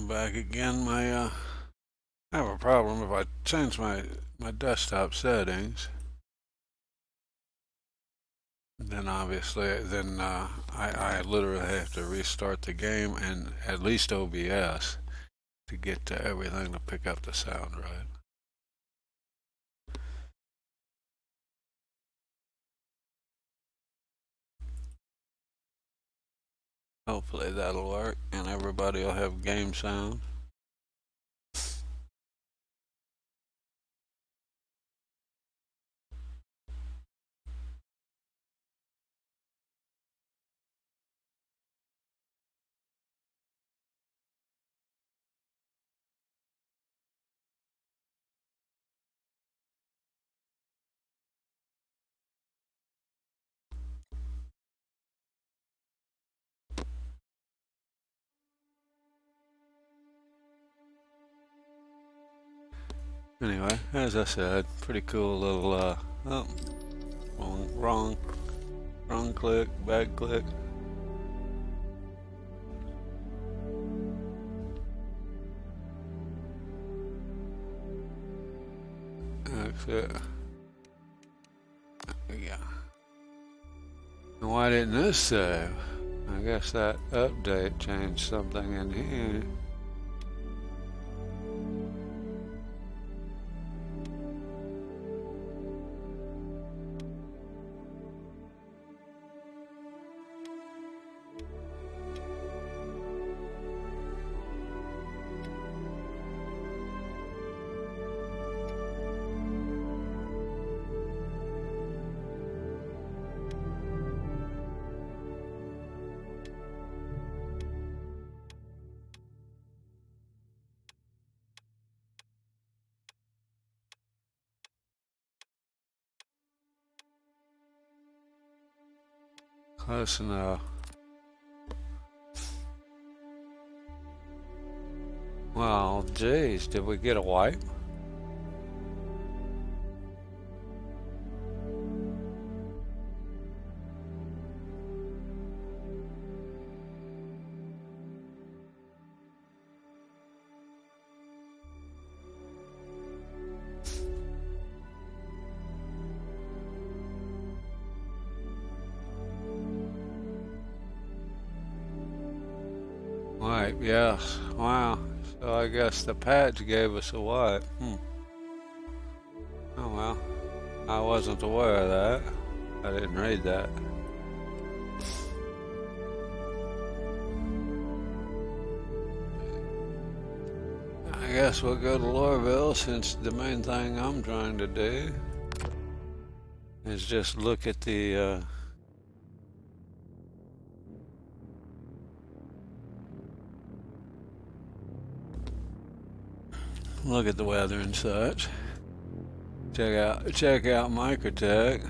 I'm back again. I have a problem if I change my desktop settings. Then obviously, I literally have to restart the game and at least OBS to get to everything to pick up the sound right. Hopefully that'll work and everybody will have game sound. Anyway, as I said, pretty cool little oh, wrong click, bad click. That's it. Yeah. And why didn't this save? I guess that update changed something in here. Close enough. Well, geez, did we get a wipe? Wipe, yes. Wow. So I guess the patch gave us a wipe. Oh well. I wasn't aware of that. I didn't read that. I guess we'll go to Lorville since the main thing I'm trying to do is just look at the weather and such. Check out Microtech.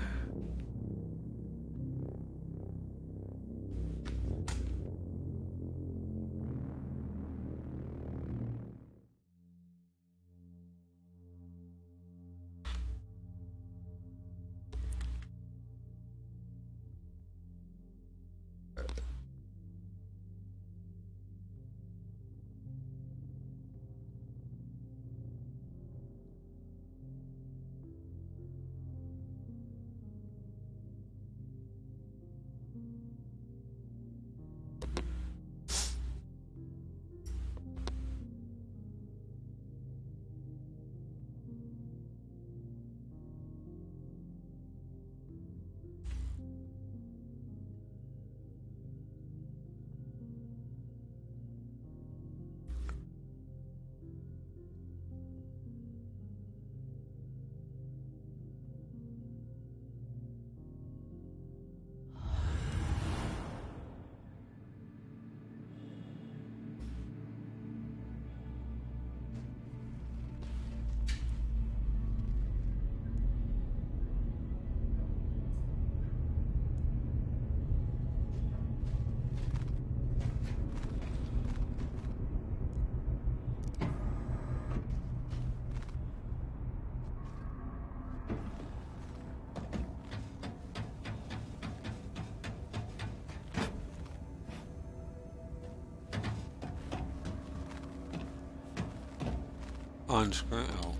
On screen. Oh,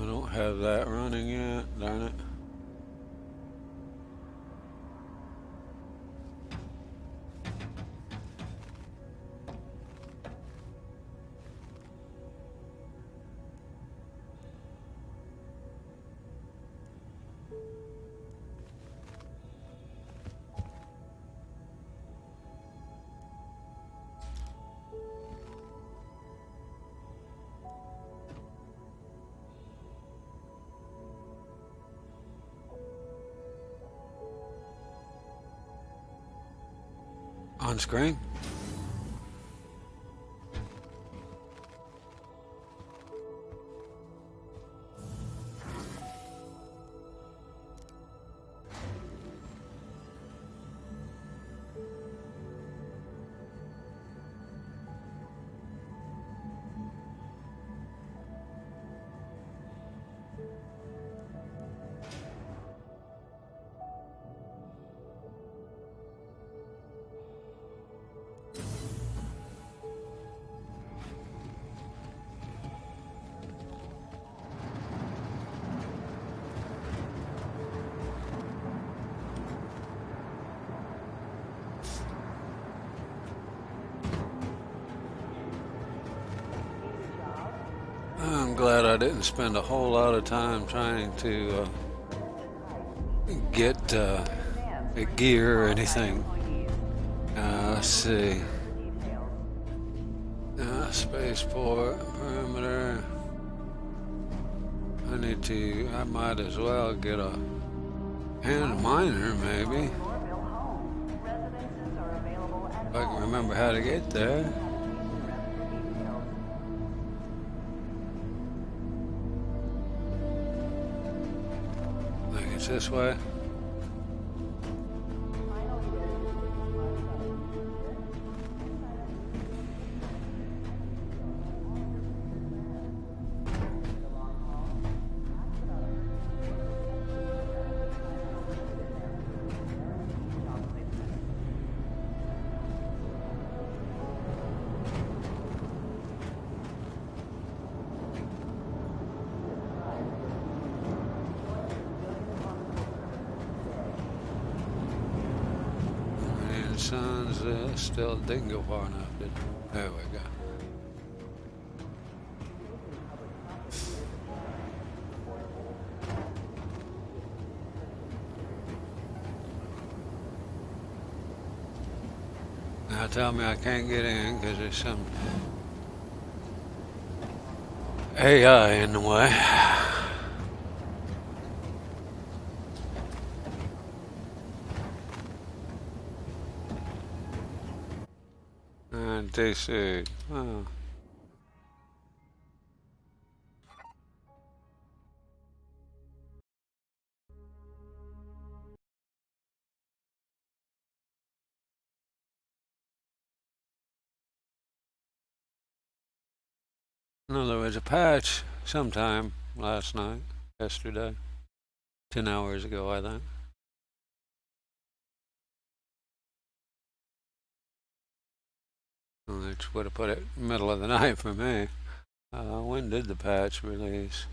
I don't have that running yet. Darn it. On screen. I'm glad I didn't spend a whole lot of time trying to get gear or anything. Let's see. Spaceport, perimeter. I might as well get a hand miner maybe. If I can remember how to get there. I think it's this way. Sun's still didn't go far enough, did it? There we go. Now tell me I can't get in because there's some AI in the way. And DC. Oh. No, there was a patch sometime last night, yesterday, 10 hours ago, I think. Which would have put it middle of the night for me. When did the patch release?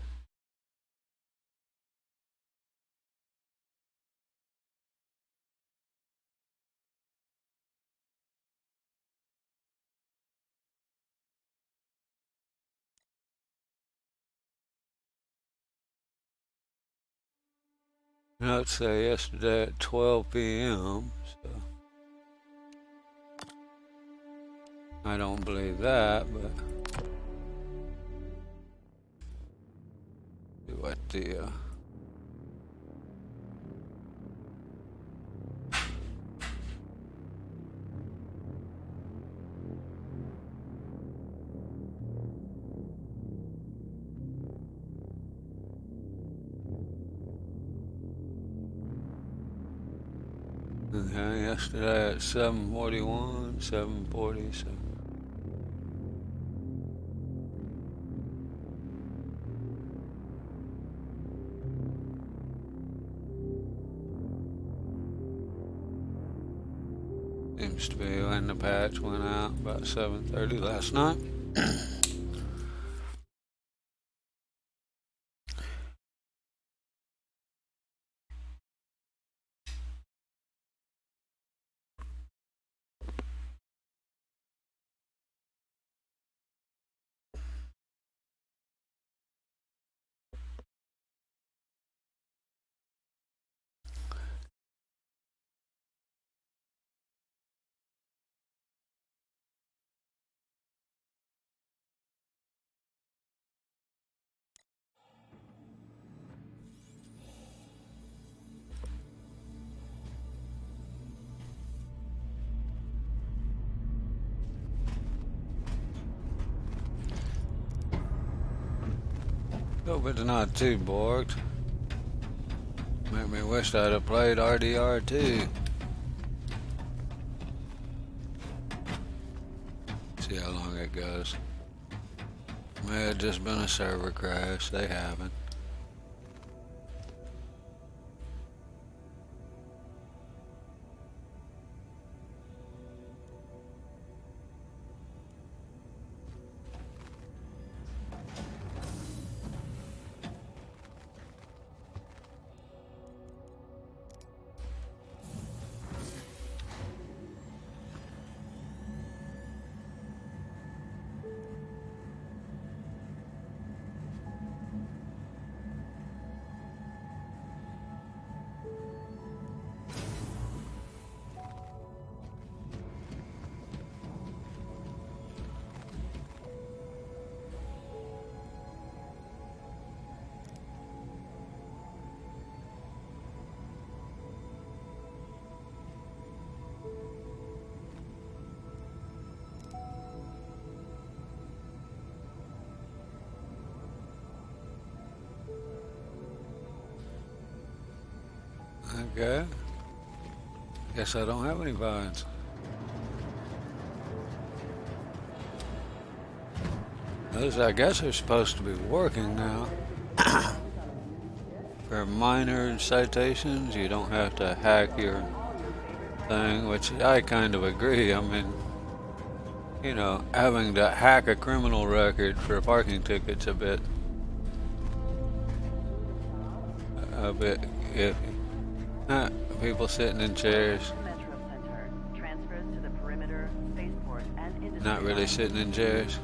Let's say yesterday at 12 p.m. So I don't believe that, but see what the okay, yesterday at 7:41, 7:40, so. Seems to be when the patch went out about 7:30 last night. Hope it's not too borked. Make me wish I'd have played RDR2. See how long it goes. May have just been a server crash. They haven't. Okay. Guess I don't have any vines. Those, I guess, are supposed to be working now. For minor citations, you don't have to hack your thing, which I kind of agree. I mean, you know, having to hack a criminal record for a parking ticket's a bit iffy. People sitting in chairs. Not really sitting in chairs.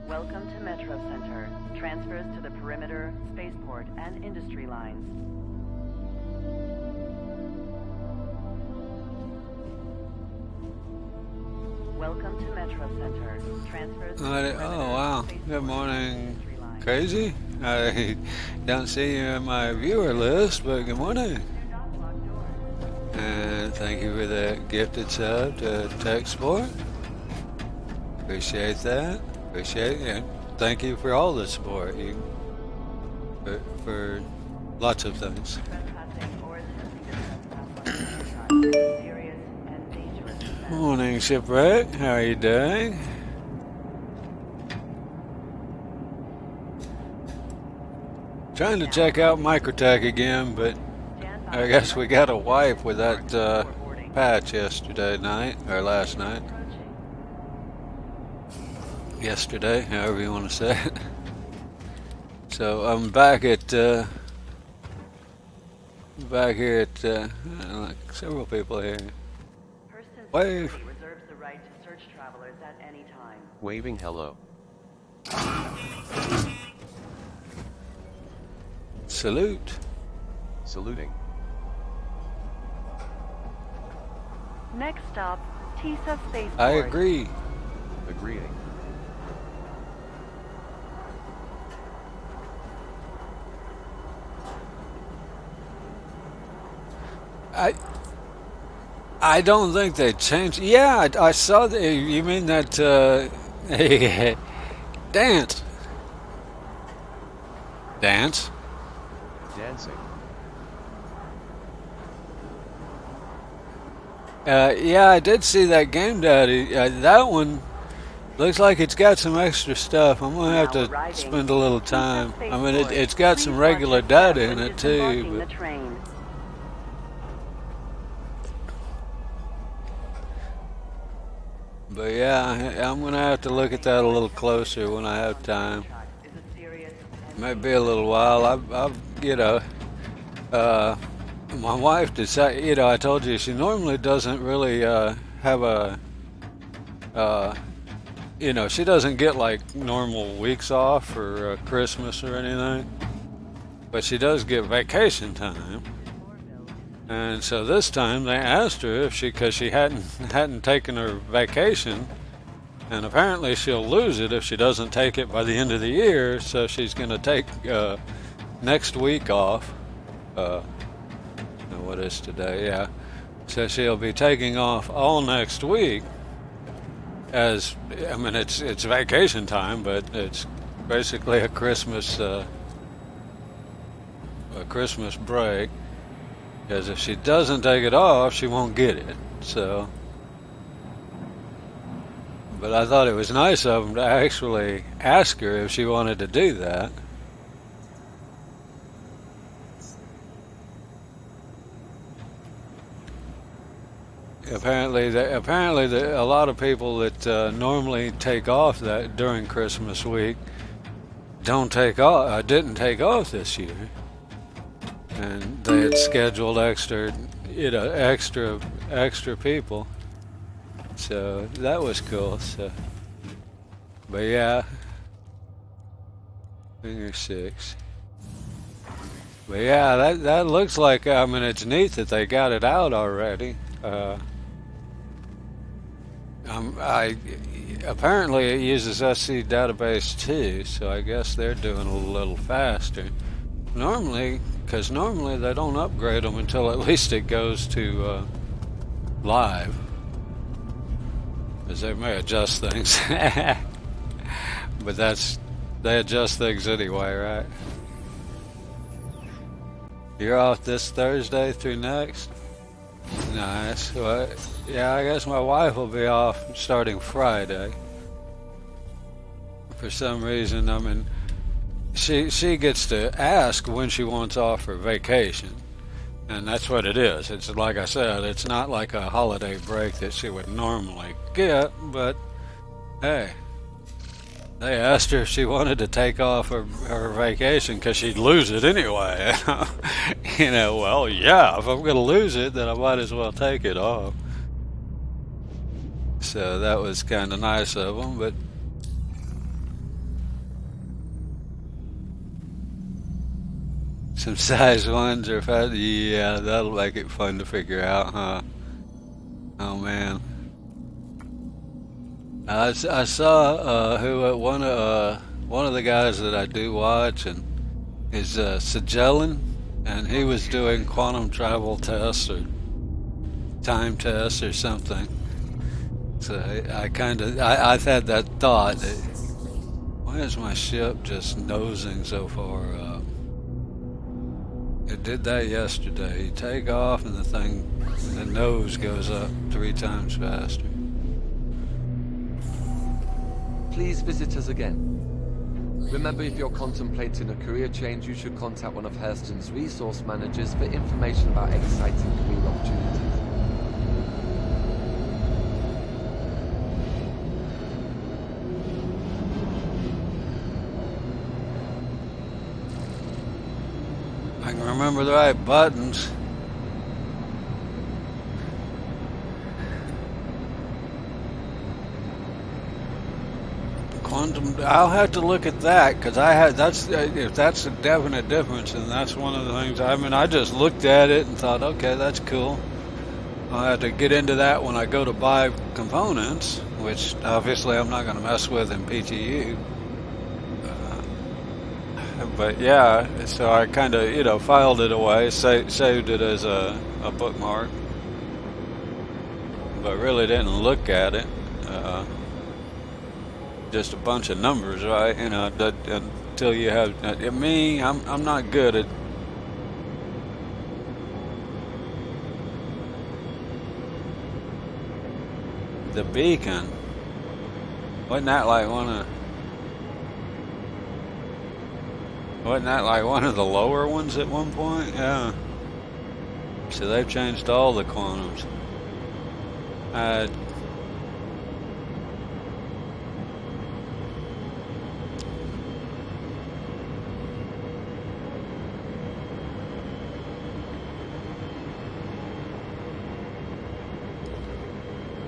Welcome to Metro Center. Transfers to the perimeter, spaceport, and industry lines. Welcome to Metro Center. Transfers to the perimeter, Oh wow. Good morning, Crazy. I don't see you in my viewer list, but good morning. And thank you for the gifted sub to Tech Sport. Appreciate that. Appreciate it. And thank you for all the support. For lots of things. Morning, Shipwreck. How are you doing? Trying to check out Microtech again, but I guess we got a wipe with that patch yesterday night, or last night. Yesterday, however you want to say it. So I'm back at back here at like several people here. Wave. Reserves the right to search travelers at any time. Waving hello. Salute. Saluting. Next stop, TISA Spaceport. I agree. Agreeing. I don't think they changed. Yeah, I saw that. You mean that dance? Dance? Dancing. Yeah, I did see that Game Daddy. That one looks like it's got some extra stuff. I'm gonna have to spend a little time. I mean, it's got some regular data in it too. But yeah, I'm gonna have to look at that a little closer when I have time. Maybe a little while. I've you know, my wife decided. You know, I told you she normally doesn't really have a. You know, she doesn't get like normal weeks off for Christmas or anything, but she does get vacation time. And so this time they asked her if because she hadn't taken her vacation, and apparently she'll lose it if she doesn't take it by the end of the year. So she's going to take next week off. What is today? Yeah. So she'll be taking off all next week, as I mean, it's vacation time, but it's basically a Christmas break. Because if she doesn't take it off, she won't get it. So, but I thought it was nice of them to actually ask her if she wanted to do that. Apparently, a lot of people that normally take off that during Christmas week don't take off. Didn't take off this year, and they had scheduled extra people. So that was cool. So, but yeah, finger six. But yeah, that looks like. I mean, it's neat that they got it out already. I apparently it uses SC database too, so I guess they're doing a little faster. Because normally they don't upgrade them until at least it goes to live, because they may adjust things. But they adjust things anyway, right? You're off this Thursday through next? Nice. Well, yeah, I guess my wife will be off starting Friday. For some reason, I mean, she gets to ask when she wants off for vacation, and that's what it is. It's like I said, it's not like a holiday break that she would normally get, but hey, they asked her if she wanted to take off her vacation because she'd lose it anyway. Well, yeah, if I'm going to lose it, then I might as well take it off. So that was kind of nice of them, but some size ones are fun. Yeah, that'll make it fun to figure out, huh? Oh man. I saw one of the guys that I do watch and is Sigellan, and he was doing quantum travel tests or time tests or something. So I've had that thought that, why is my ship just nosing so far up? It did that yesterday. You take off and the nose goes up 3 times faster. Please visit us again. Remember, if you're contemplating a career change, you should contact one of Hurston's resource managers for information about exciting career opportunities. I can remember the right buttons. Quantum. I'll have to look at that because if that's a definite difference, and that's one of the things. I mean, I just looked at it and thought, okay, that's cool. I'll have to get into that when I go to buy components, which obviously I'm not going to mess with in PTU. But yeah, so I kind of filed it away, saved it as a bookmark, but really didn't look at it. Just a bunch of numbers, right? Until you have me, I'm not good at the beacon. Wasn't that like one of the lower ones at one point? Yeah. So they've changed all the quantums.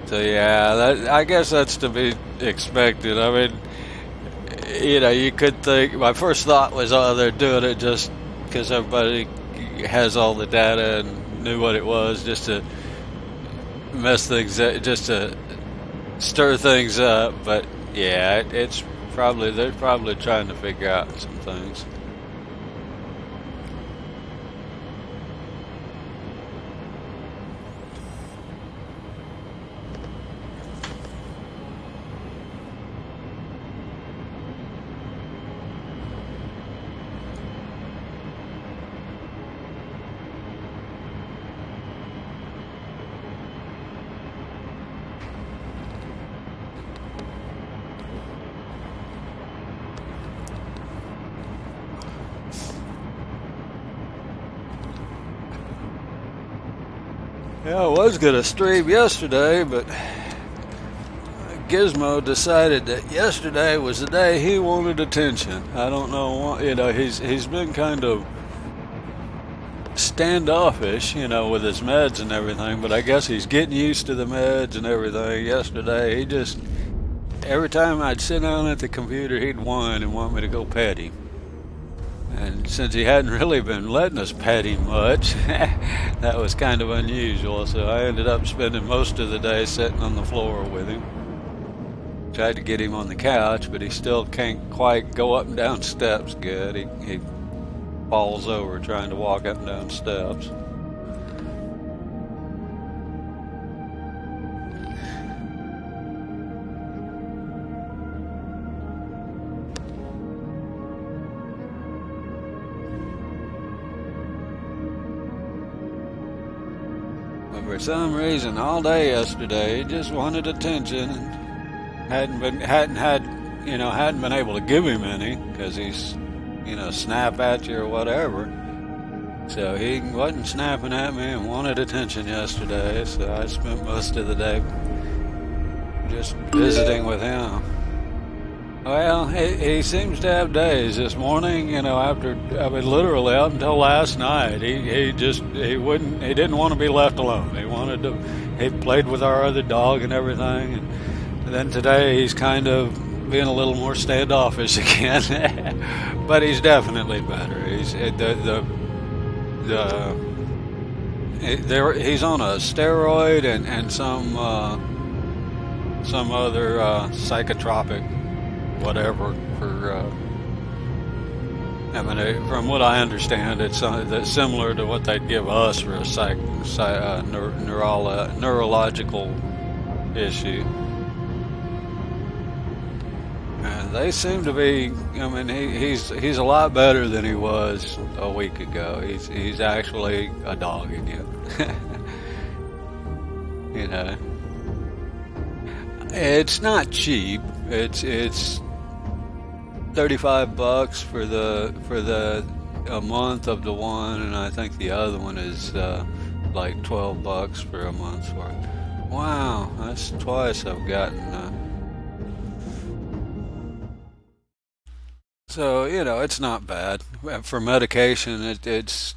So yeah, I guess that's to be expected. I mean, you could think, my first thought was, oh, they're doing it just because everybody has all the data and knew what it was, just to mess things up, just to stir things up. But yeah, they're probably trying to figure out some things. Yeah, I was gonna stream yesterday, but Gizmo decided that yesterday was the day he wanted attention. I don't know what, he's been kind of standoffish, with his meds and everything, but I guess he's getting used to the meds and everything. Yesterday, he just, every time I'd sit down at the computer, he'd whine and want me to go pet him. And since he hadn't really been letting us pet him much, that was kind of unusual, so I ended up spending most of the day sitting on the floor with him. Tried to get him on the couch, but he still can't quite go up and down steps good. He falls over trying to walk up and down steps. But for some reason, all day yesterday, he just wanted attention and hadn't been able to give him any because he's, snap at you or whatever. So he wasn't snapping at me and wanted attention yesterday, so I spent most of the day just visiting with him. Well, he seems to have days. This morning, literally up until last night, he didn't want to be left alone. He played with our other dog and everything, and then today he's kind of being a little more standoffish again. But he's definitely better. He's he's on a steroid and some other psychotropic whatever for. From what I understand, it's similar to what they'd give us for a neurological issue. And they seem to be. He's a lot better than he was a week ago. He's actually a dog again. It's not cheap. It's $35 for a month of the one, and I think the other one is like $12 for a month's worth. Wow, that's twice I've gotten. So it's not bad for medication. It's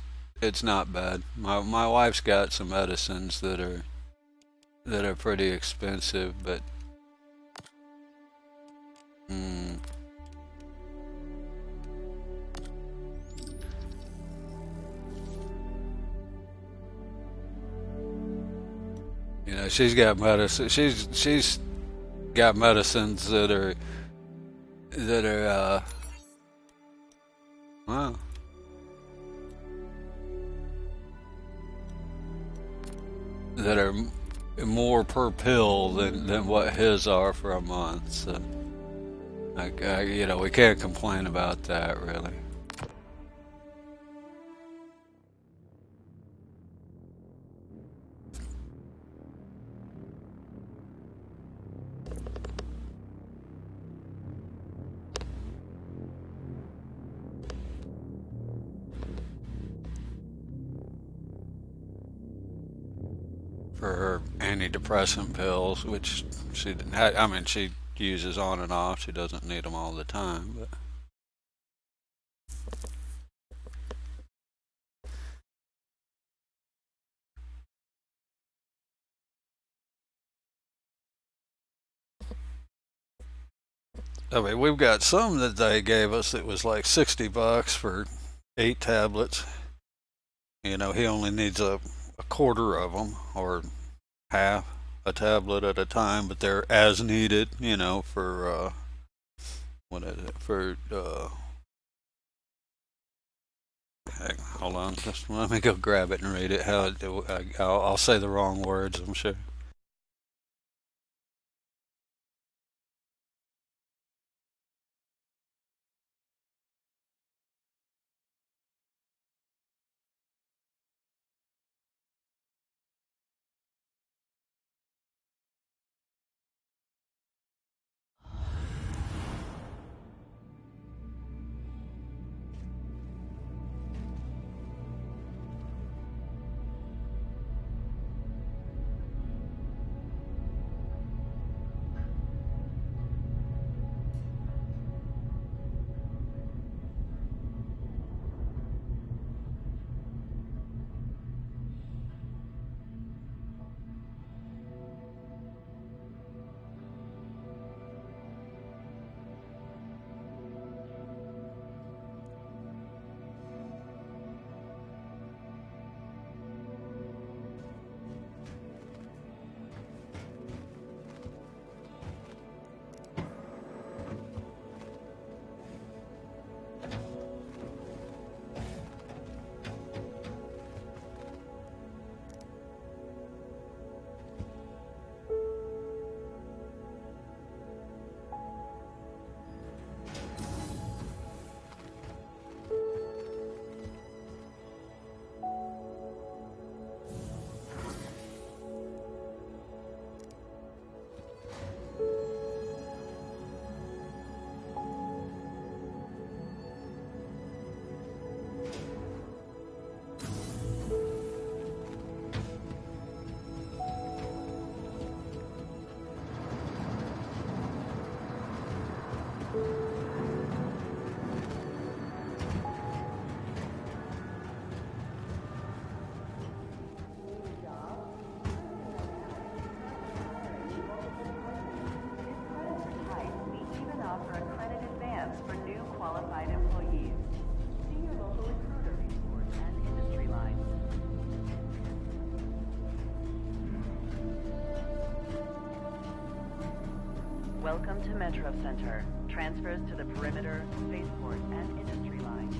not bad. My wife's got some medicines that are pretty expensive, but. She's got medicine. She's got medicines that are wow. That are more per pill than what his are for a month. So, we can't complain about that really. For her antidepressant pills, which she didn't have. She uses on and off. She doesn't need them all the time, but. We've got some that they gave us that was like $60 for 8 tablets. He only needs a quarter of them or half a tablet at a time, but they're as needed, for what is it? For hold on, just let me go grab it and read it. I'll say the wrong words, I'm sure. Welcome to Metro Center. Transfers to the perimeter, spaceport, and industry lines.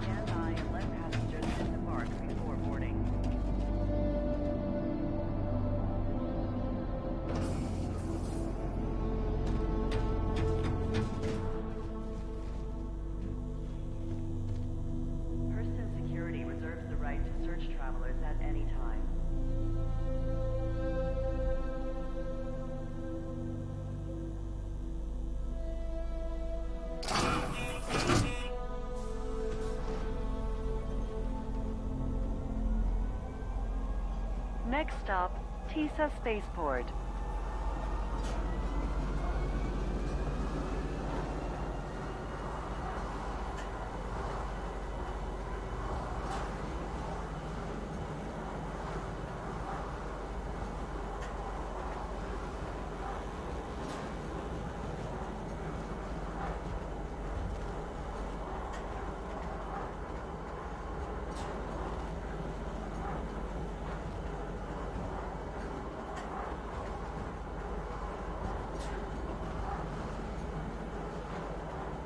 Stand by and let passengers disembark before boarding. Hurston Security reserves the right to search travelers at any time. Next stop, TISA Spaceport.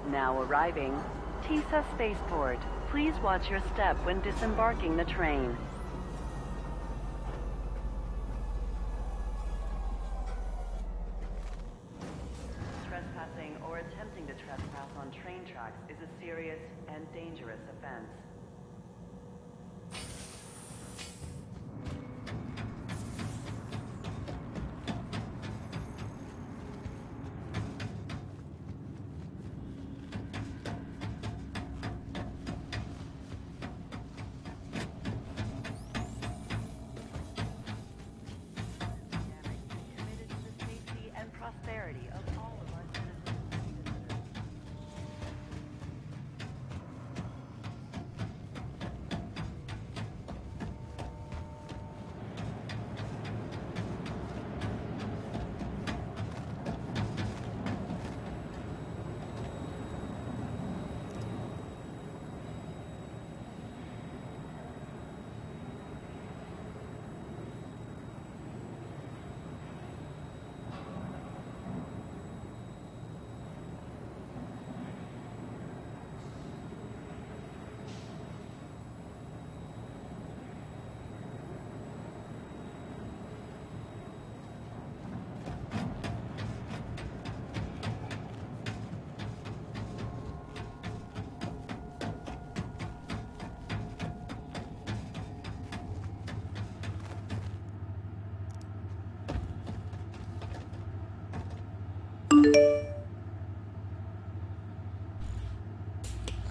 Now arriving, TISA Spaceport. Please watch your step when disembarking the train. Trespassing or attempting to trespass on train tracks is a serious and dangerous offense. Committed to the safety and prosperity of all of our citizens and visitors.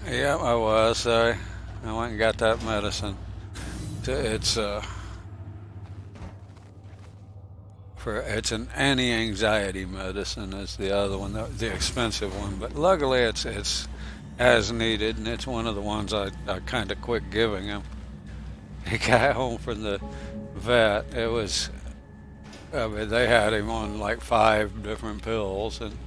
Yeah, I was. I went and got that medicine. It's it's an anti-anxiety medicine. Is the other one, the expensive one. But luckily, it's as needed, and it's one of the ones I kind of quit giving him. He got home from the vet. It was, I mean, they had him on like 5 different pills, and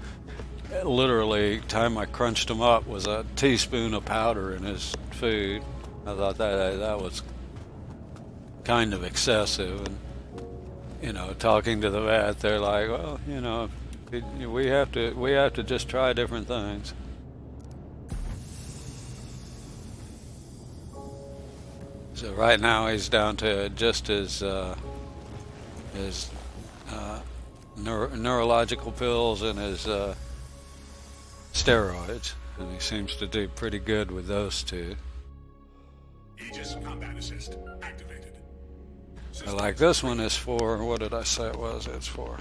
literally, time I crunched him up was a teaspoon of powder in his food. I thought that was kind of excessive, and talking to the vet, they're like, well, we have to just try different things. So right now he's down to just his neurological pills and his steroids, and he seems to do pretty good with those two. Aegis Combat Assist activated. Like this one is for, what did I say it was? It's for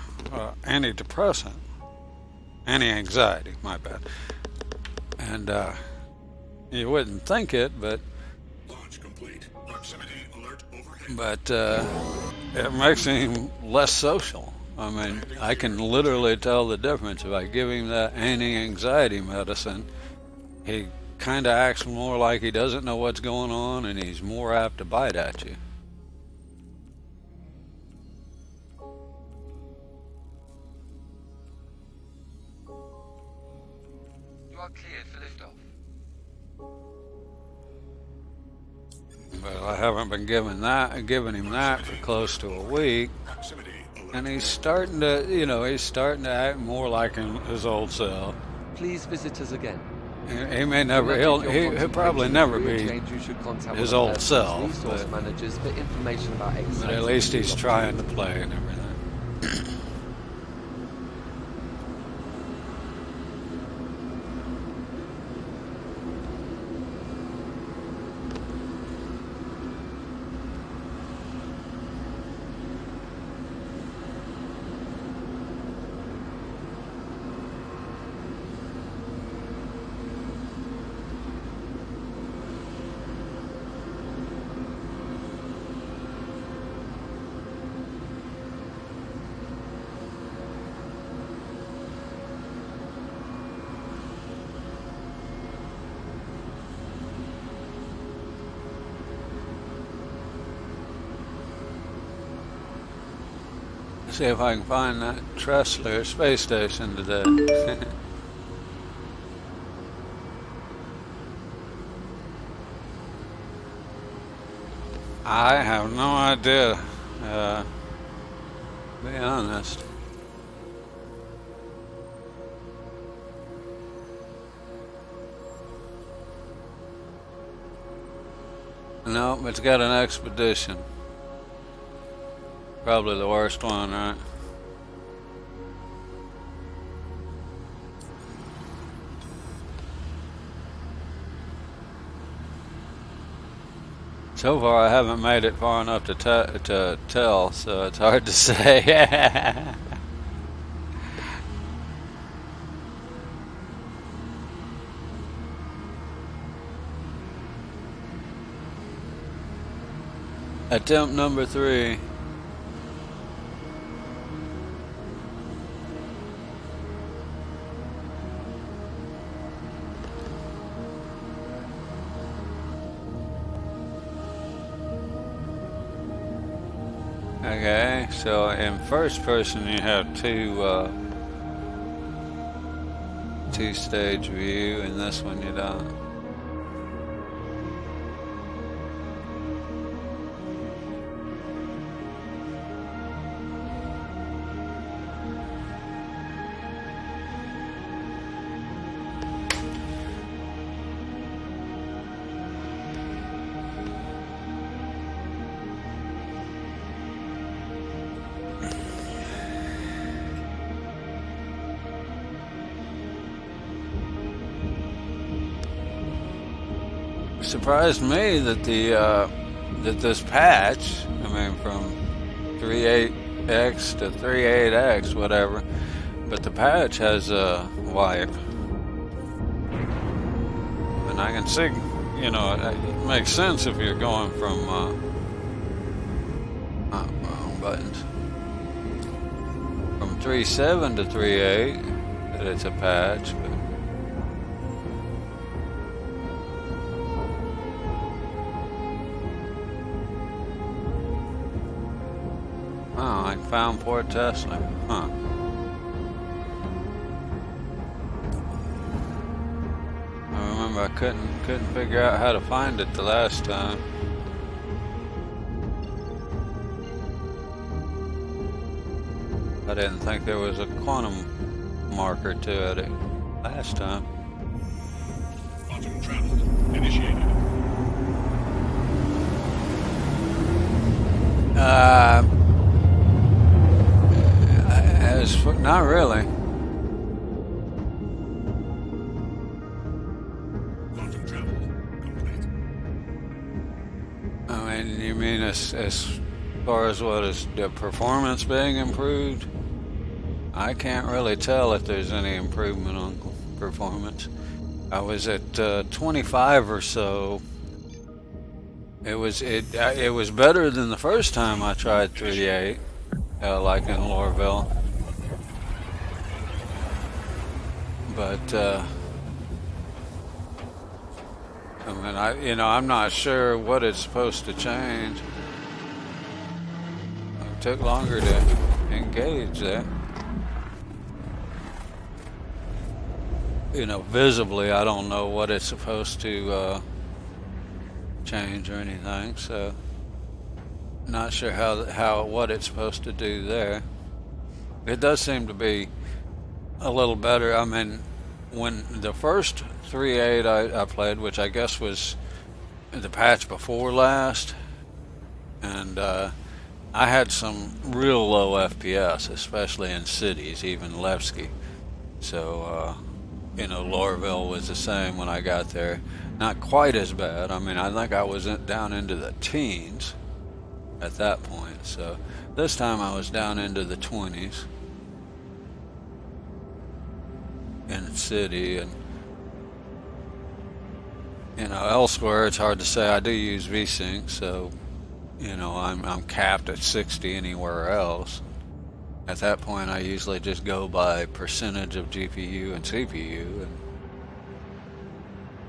antidepressant, anti-anxiety, my bad. And you wouldn't think it, but Launch complete. Proximity alert overhead. but it makes him less social. I mean, I can literally tell the difference. If I give him that anti-anxiety medicine, he kind of acts more like he doesn't know what's going on, and he's more apt to bite at you. You are cleared for liftoff. But I haven't been giving him that for close to a week, Proximity alert. and he's starting to, he's starting to act more like his old self. Please visit us again. He may never, Remember, if you're he'll probably contemplating never career be change, you should contact his one of old Hurston's self, resource managers for information about but exciting at least he's career trying to opportunities. play and everything. See if I can find that Tressler space station today. I have no idea, to be honest. Nope, it's got an expedition. Probably the worst one, right? So far, I haven't made it far enough to tell, so it's hard to say. Attempt number 3. Okay, so in first person you have two-stage view, and this one you don't. Surprised me that that this patch, I mean from 38X to 38X, whatever, but the patch has a wipe, and I can see, it makes sense if you're going from wrong buttons, from 3.7 to 3.8 that it's a patch, but. Oh, I found Port Tesla. Huh. I remember I couldn't figure out how to find it the last time. I didn't think there was a quantum marker to it last time. Quantum travel initiated. Not really. Quantum travel complete. I mean, you mean as far as what is the performance being improved? I can't really tell if there's any improvement on performance. I was at 25 or so. It was better than the first time I tried 38, like in Lorville. But I mean, I'm not sure what it's supposed to change. It took longer to engage there. Visibly, I don't know what it's supposed to change or anything, so not sure what it's supposed to do there. It does seem to be a little better. I mean, when the first 3.8 I played, which I guess was the patch before last, and I had some real low FPS, especially in cities, even Levski. So, Lorville was the same when I got there. Not quite as bad. I mean, I think I was down into the teens at that point. So this time I was down into the 20s in the city, and elsewhere it's hard to say. I do use VSync, so I'm capped at 60 anywhere else. At that point I usually just go by percentage of GPU and CPU,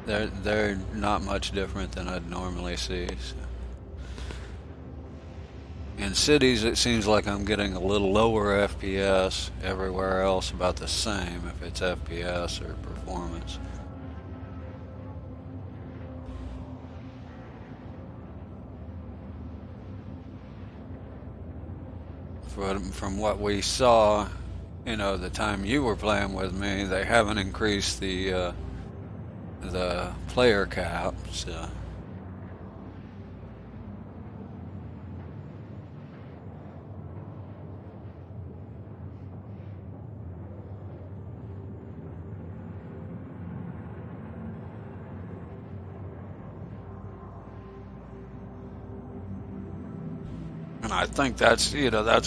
and they're not much different than I'd normally see. So. In cities it seems like I'm getting a little lower FPS, everywhere else about the same if it's FPS or performance. From what we saw, the time you were playing with me, they haven't increased the player cap, so. And I think that's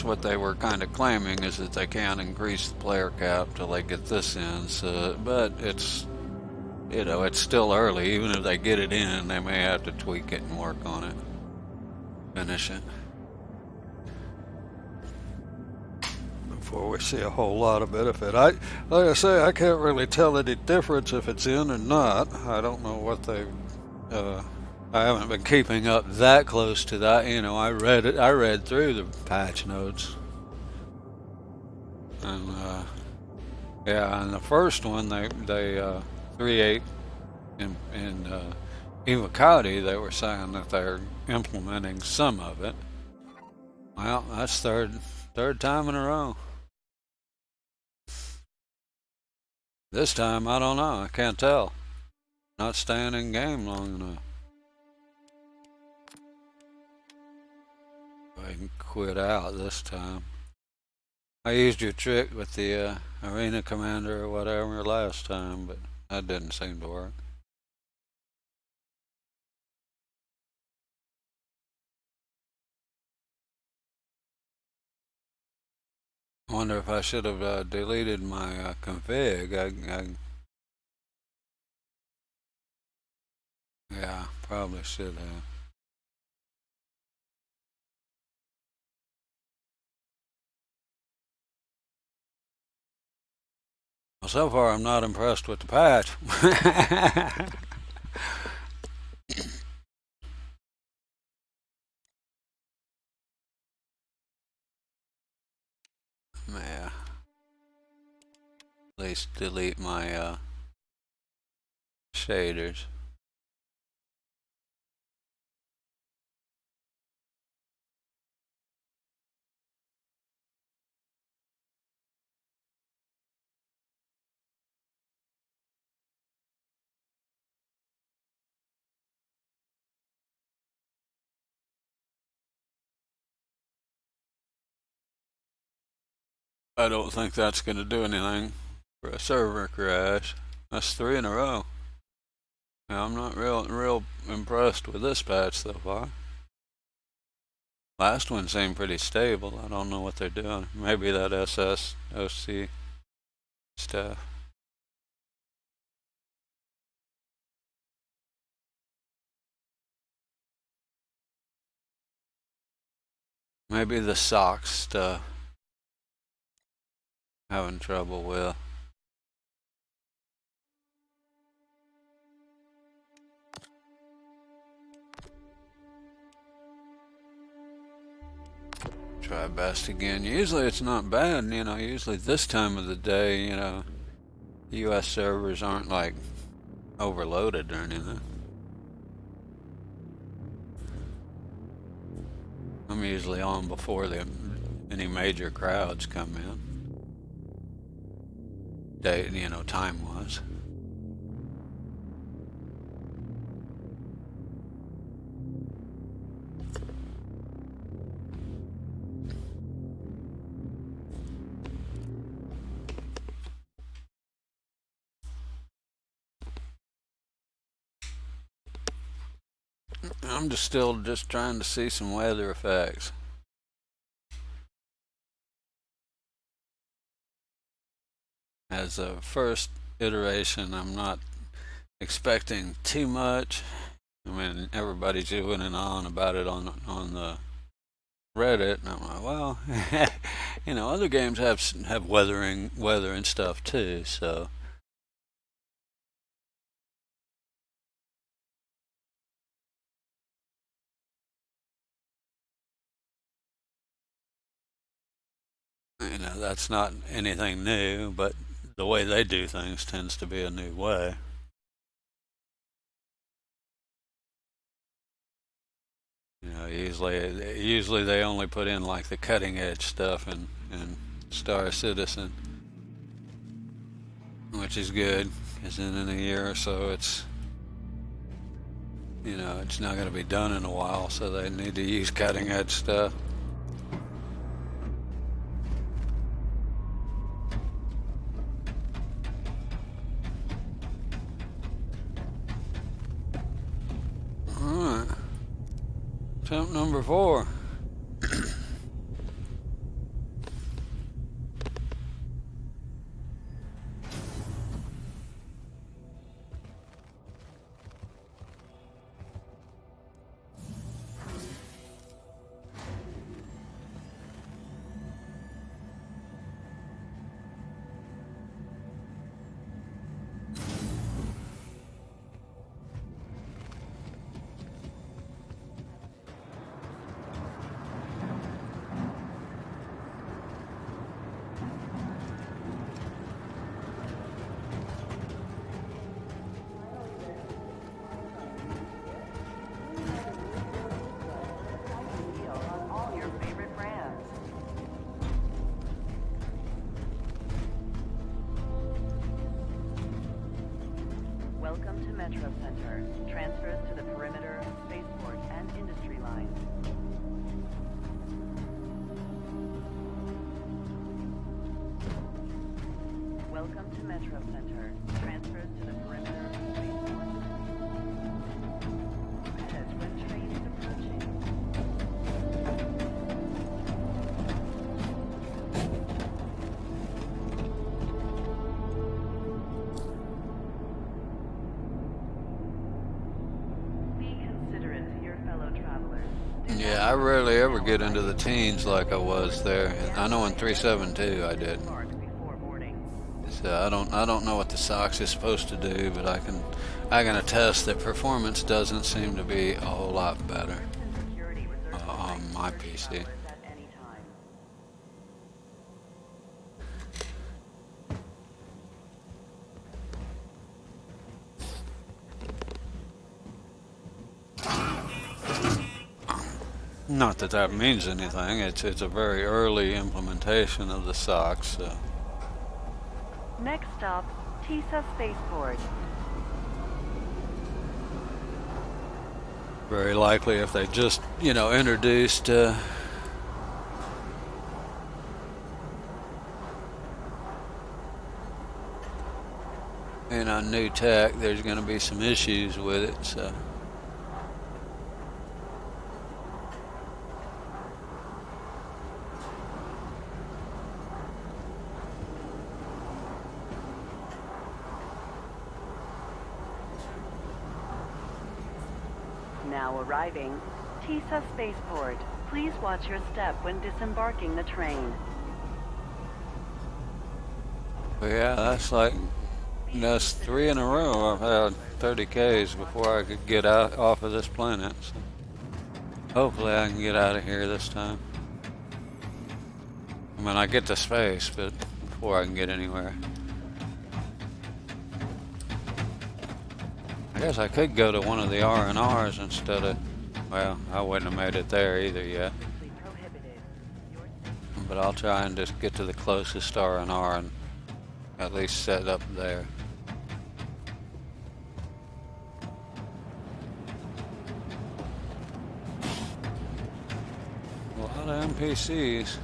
what they were kind of claiming, is that they can't increase the player cap till they get this in. So, but it's still early. Even if they get it in, they may have to tweak it and work on it, finish it before we see a whole lot of benefit. Like I say, I can't really tell any difference if it's in or not. I don't know what they. I haven't been keeping up that close to that. I read through the patch notes, and and the first one they 3.8 in Evocati, they were saying that they're implementing some of it. Well, that's third time in a row. This time I don't know. I can't tell. Not staying in game long enough. I can quit out this time. I used your trick with the arena commander or whatever last time, but that didn't seem to work. I wonder if I should have deleted my config. Yeah, probably should have. Well, so far I'm not impressed with the patch. Yeah. At least delete my shaders. I don't think that's going to do anything for a server crash. That's 3 in a row. Now, I'm not real impressed with this patch so far. Last one seemed pretty stable. I don't know what they're doing. Maybe that SSOC stuff. Maybe the socks stuff. Having trouble with. Try best again. Usually it's not bad, usually this time of the day, the US servers aren't like overloaded or anything. I'm usually on before any major crowds come in. Time-wise. I'm still trying to see some weather effects. As a first iteration, I'm not expecting too much. I mean, everybody's doing and on about it on the Reddit, and I'm like, well, other games have weather and stuff too, so. That's not anything new, but the way they do things tends to be a new way. Usually they only put in like the cutting edge stuff in Star Citizen, which is good, because then in a year or so it's not going to be done in a while, so they need to use cutting edge stuff. Alright. Attempt number 4. Welcome to Metro Center. Transfers to the perimeter, spaceport, and industry lines. Welcome to Metro Center. Transfers to the perimeter, spaceport. Head when train is approaching. Yeah, I rarely ever get into the teens like I was there. I know in 372 I didn't. So I don't know what the SOX is supposed to do, but I can attest that performance doesn't seem to be a whole lot better on my PC. Not that that means anything. It's a very early implementation of the SOX. So. Next stop, TISA Spaceport. Very likely if they just, introduced new tech, there's going to be some issues with it, so. Now arriving, TISA Spaceport. Please watch your step when disembarking the train. Yeah, that's 3 in a row I've had 30 Ks before I could get out off of this planet. So hopefully I can get out of here this time. I mean, I get to space, but before I can get anywhere. I guess I could go to one of the R&Rs instead of, well, I wouldn't have made it there either yet. but I'll try and just get to the closest R&R and at least set up there. A lot of NPCs.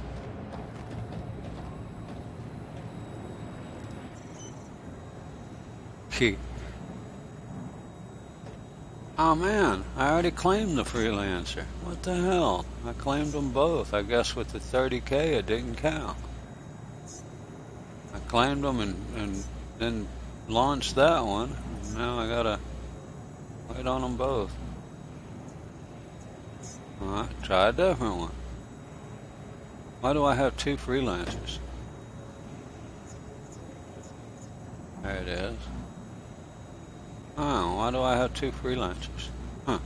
Key. Oh man, I already claimed the freelancer. What the hell? I claimed them both. I guess with the 30K it didn't count. I claimed them and then launched that one. Now I gotta wait on them both. Alright, try a different one. Why do I have two freelancers? There it is. Oh, why do I have two freelancers? Huh.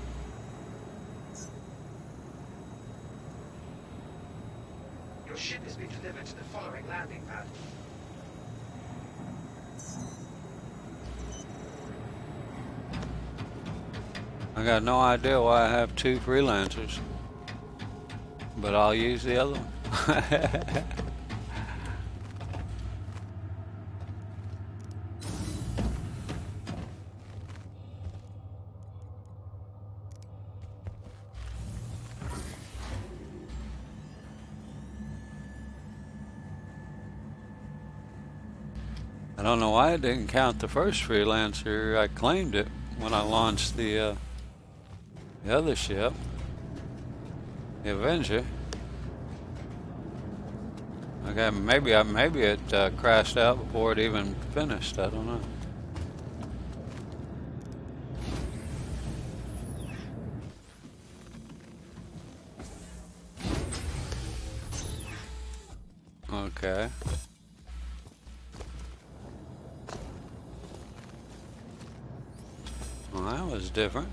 Your ship has been delivered to the following landing pad. I got no idea why I have two freelancers, but I'll use the other one. I don't know why it didn't count the first freelancer. I claimed it when I launched the other ship, the Avenger. Okay, maybe it crashed out before it even finished. I don't know. Okay. Well, that was different.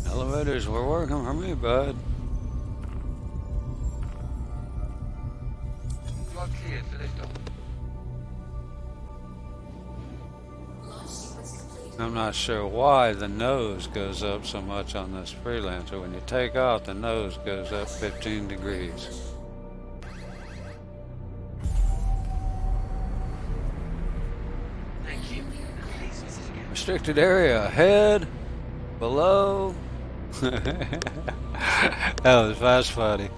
Elevators were working for me, bud. You are cleared for liftoff. I'm not sure why the nose goes up so much on this freelancer. When you take off, the nose goes up 15 degrees. Thank you. Please visit again. Restricted area ahead, below. That was funny.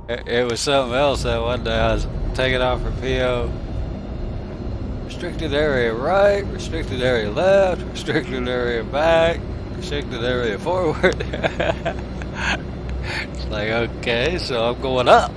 It was something else that one day I was taking off for PO. Restricted area right, restricted area left, restricted area back, restricted area forward. It's like, okay, so I'm going up.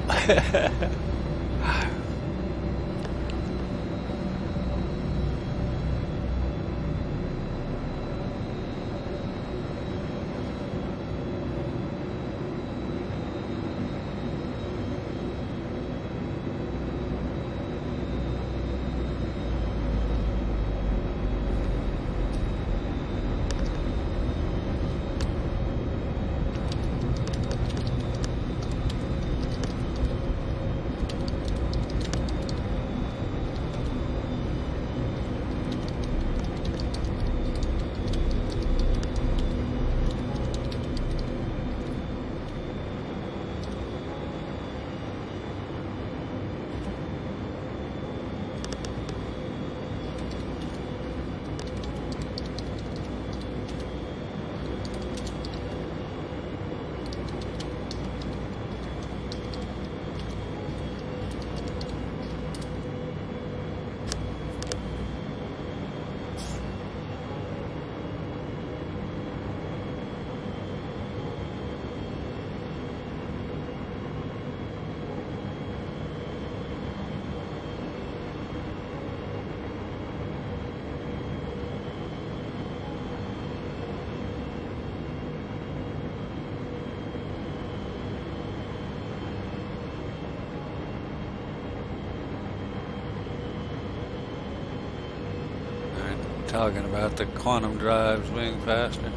talking about the quantum drives being faster.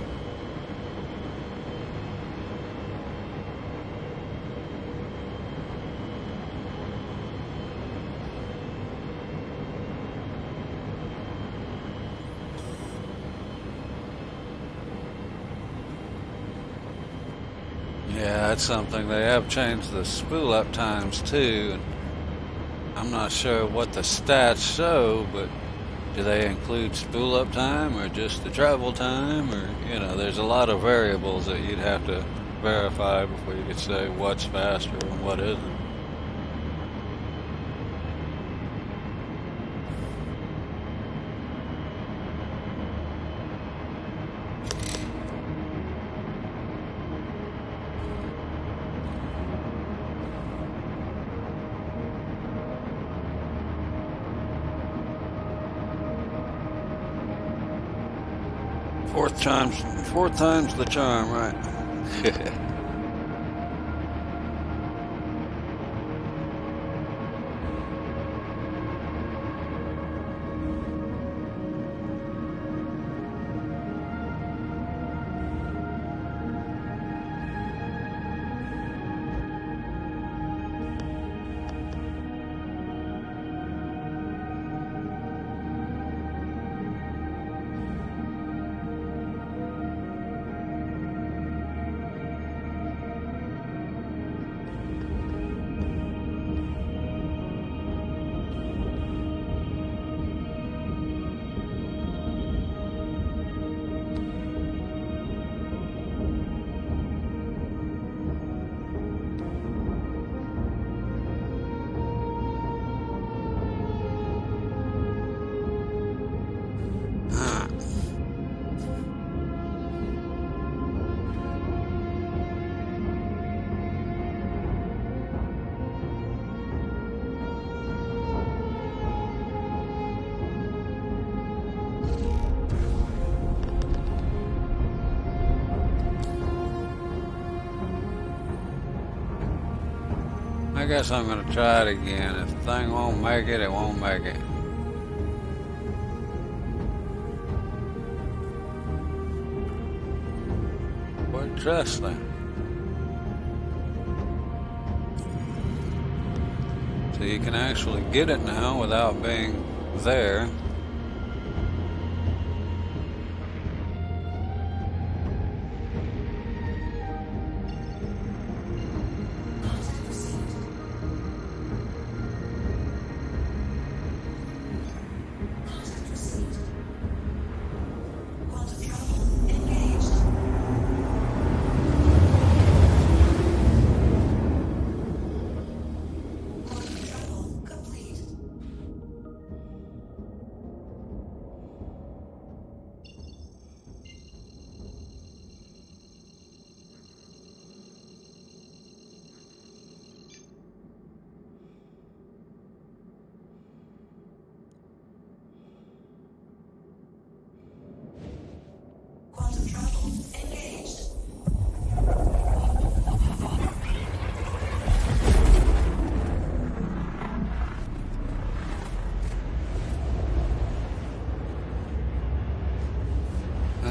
Yeah, that's something. They have changed the spool up times too, and I'm not sure what the stats show, but do they include spool up time or just the travel time? Or, you know, there's a lot of variables that you'd have to verify before you could say what's faster and what isn't. Fourth time's the charm, right? I guess I'm gonna try it again. If the thing won't make it, it won't make it. What trust then? So you can actually get it now without being there.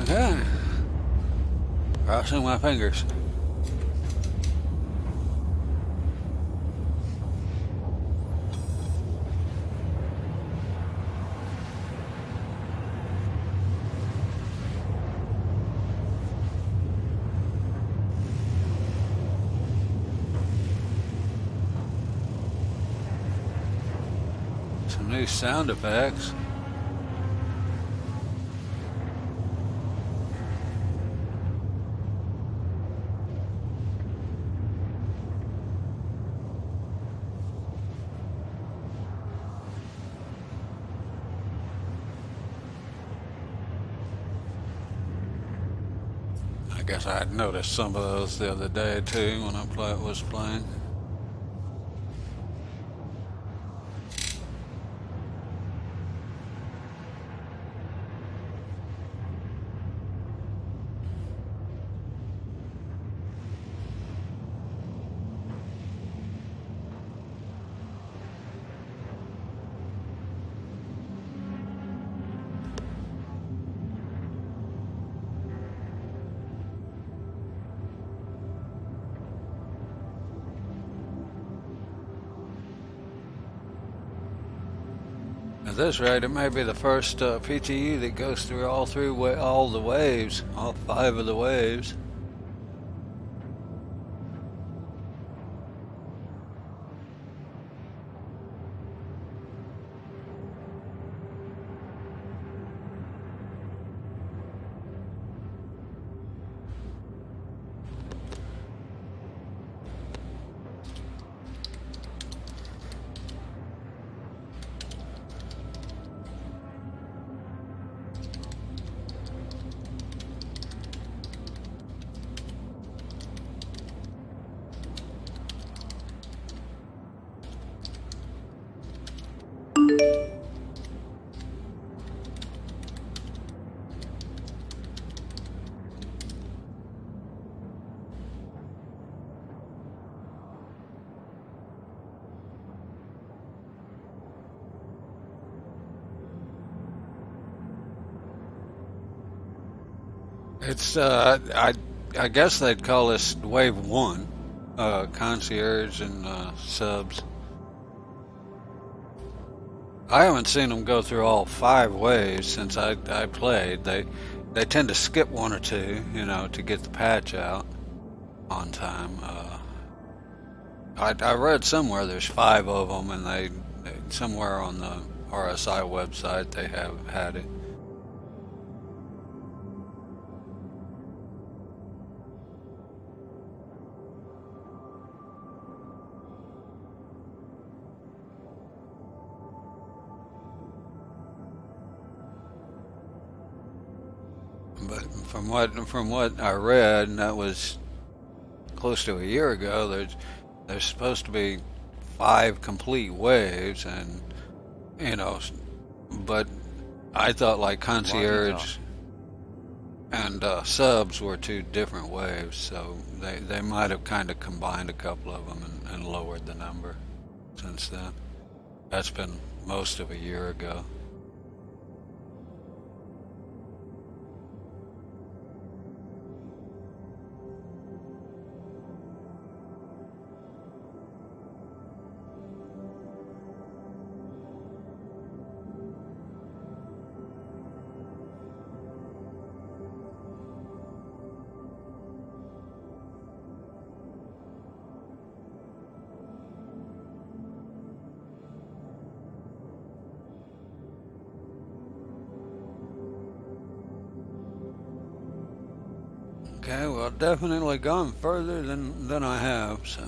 Okay. Crossing my fingers. Some new sound effects. I guess I had noticed some of those the other day too when I was playing. At this rate, it may be the first PTU that goes through all the waves, all 5 of the waves. It's I guess they'd call this wave 1, concierge and subs. I haven't seen them go through all 5 waves since I played. They tend to skip 1 or 2, you know, to get the patch out on time. I read somewhere there's 5 of them, and they somewhere on the RSI website they have had it. But from what I read, and that was close to a year ago, there's supposed to be 5 complete waves, and you know, but I thought like concierge and subs were 2 different waves, so they might have kind of combined a couple of them and lowered the number since then. That's been most of a year ago. Okay, well, definitely gone further than I have, so.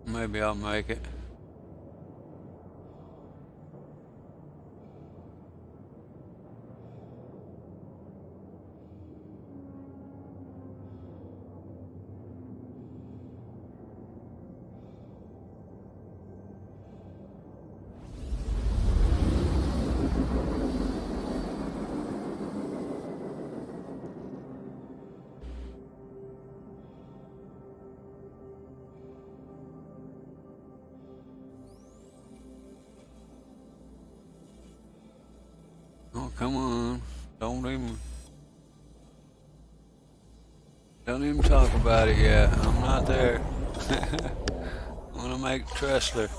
Maybe I'll make it. Oh, come on. Don't even talk about it yet. I'm not there. I want to make Tressler.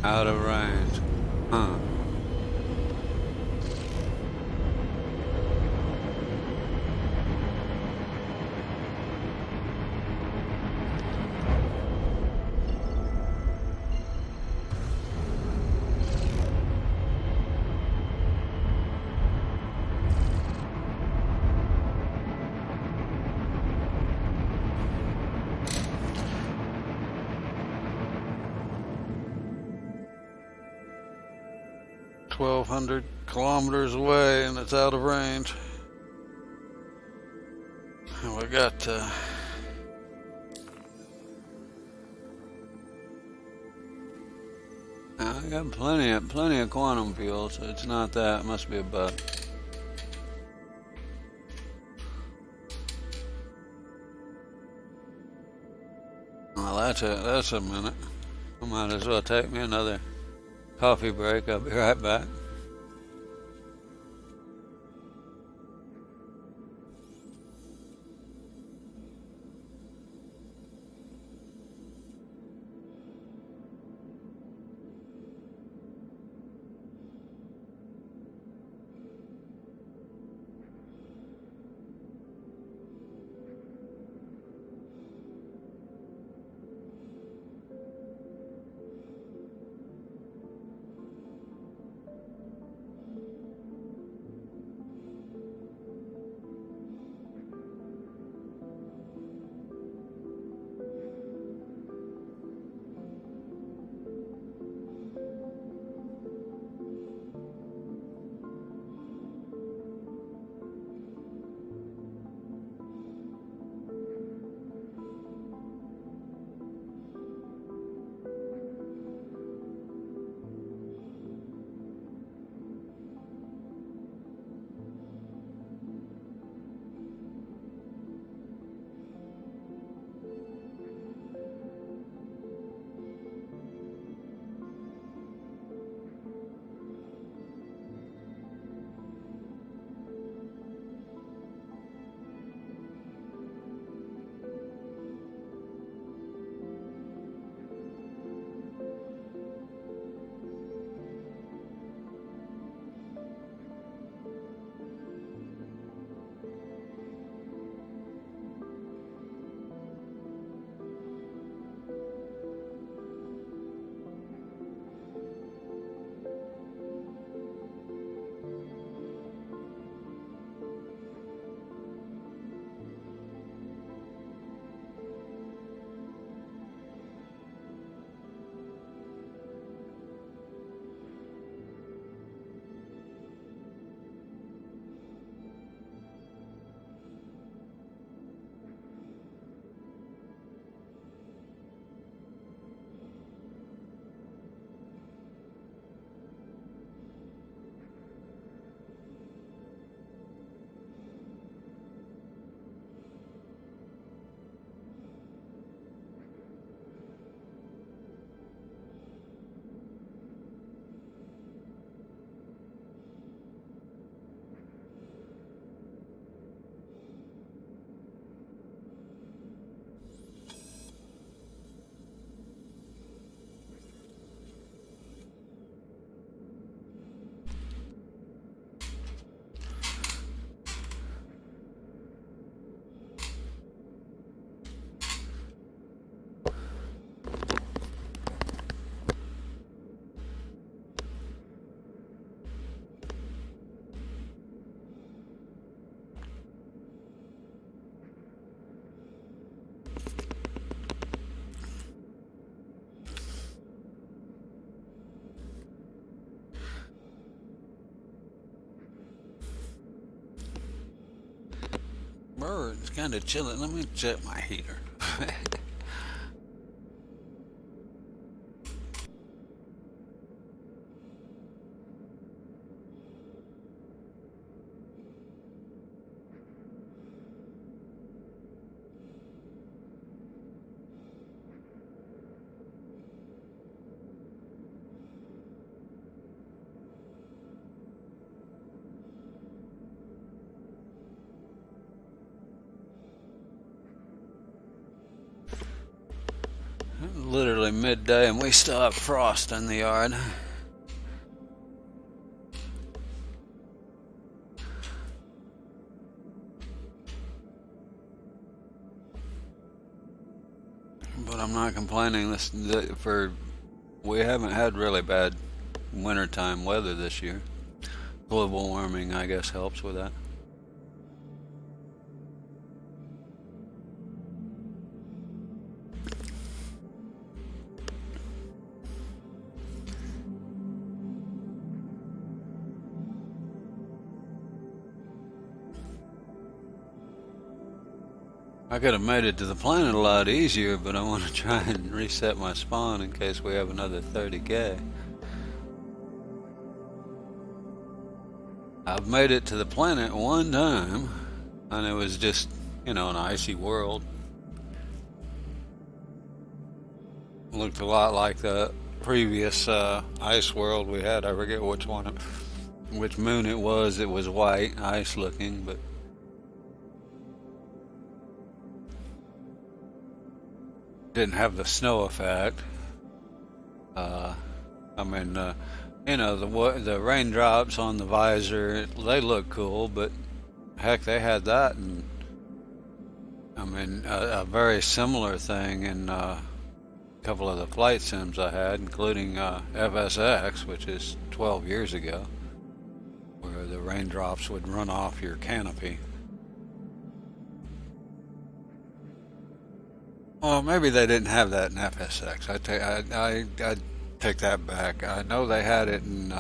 Out of range. Huh. 1,200 kilometers away and it's out of range. And we got I got plenty of quantum fuel, so it's not that. It must be a bug. Well, that's a minute. I might as well take me another coffee break. I'll be right back. It's kind of chilly. Let me check my heater. Literally midday and we still have frost in the yard. But I'm not complaining. We haven't had really bad wintertime weather this year. Global warming, I guess, helps with that. I could have made it to the planet a lot easier, but I want to try and reset my spawn in case we have another 30k. I've made it to the planet one time, and it was just, you know, an icy world. Looked a lot like the previous ice world we had. I forget which moon it was. It was white, ice looking, but didn't have the snow effect. I mean, you know, the raindrops on the visor, they look cool, but heck, they had that, and I mean, a very similar thing in a couple of the flight sims I had, including FSX, which is 12 years ago, where the raindrops would run off your canopy. Well, maybe they didn't have that in FSX. I take that back. I know they had it in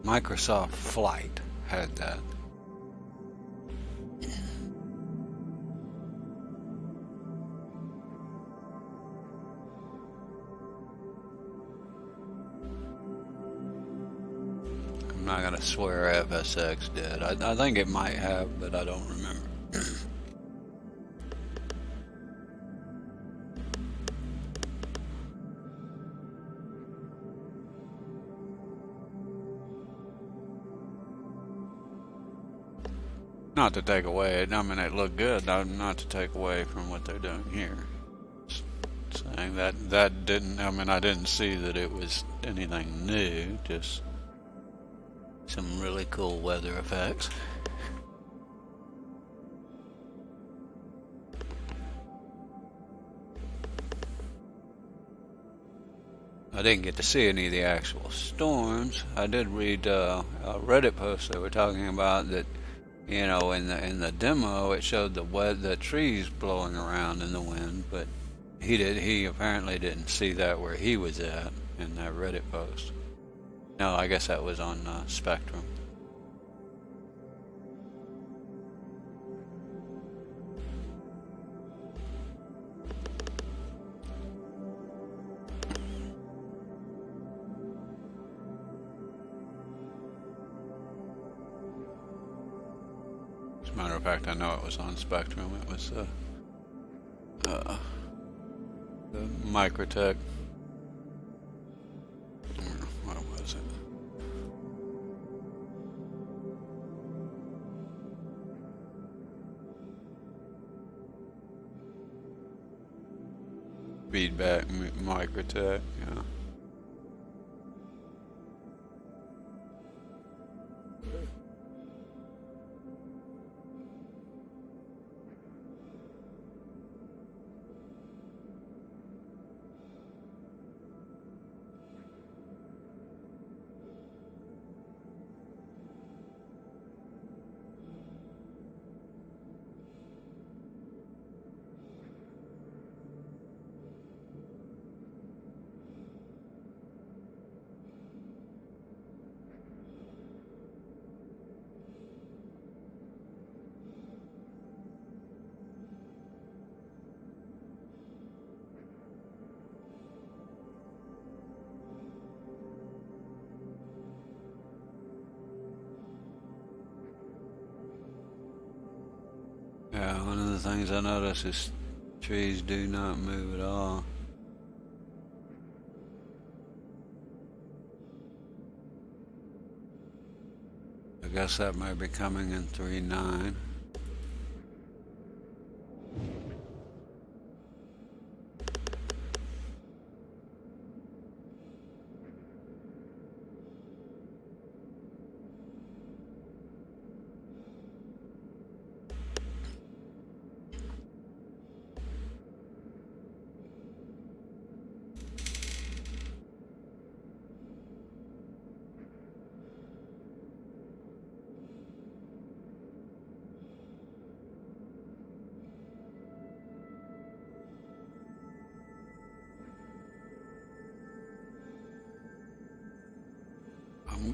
Microsoft Flight had that. I'm not gonna swear FSX did. I think it might have, but I don't remember. Not to take away, I mean, it looked good, not to take away from what they're doing here. Saying that didn't, I mean, I didn't see that it was anything new, just some really cool weather effects. I didn't get to see any of the actual storms. I did read a Reddit post they were talking about that, you know, in the demo it showed the trees blowing around in the wind, but he apparently didn't see that where he was at in that Reddit post. No, I guess that was on Spectrum. As a matter of fact, I know it was on Spectrum. It was the Microtech. What was it? Feedback Microtech, yeah. Yeah, one of the things I notice is trees do not move at all. I guess that might be coming in 3.9.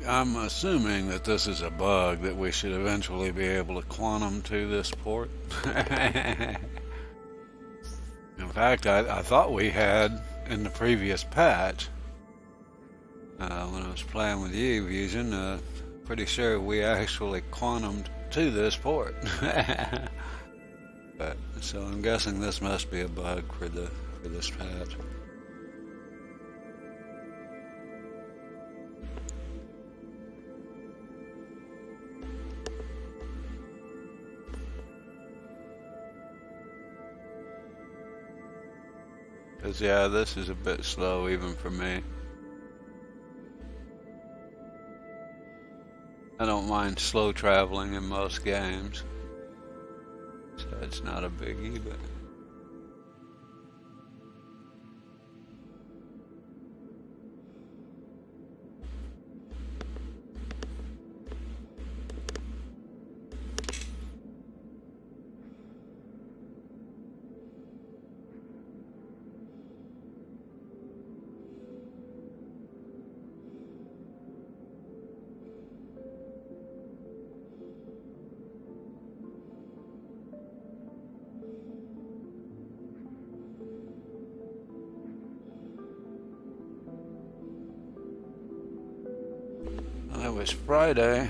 I'm assuming that this is a bug that we should eventually be able to quantum to this port. In fact, I thought we had in the previous patch, when I was playing with you using, pretty sure we actually quantumed to this port. But, so I'm guessing this must be a bug for this patch. Cause yeah, this is a bit slow even for me. I don't mind slow traveling in most games, so it's not a biggie, but it was Friday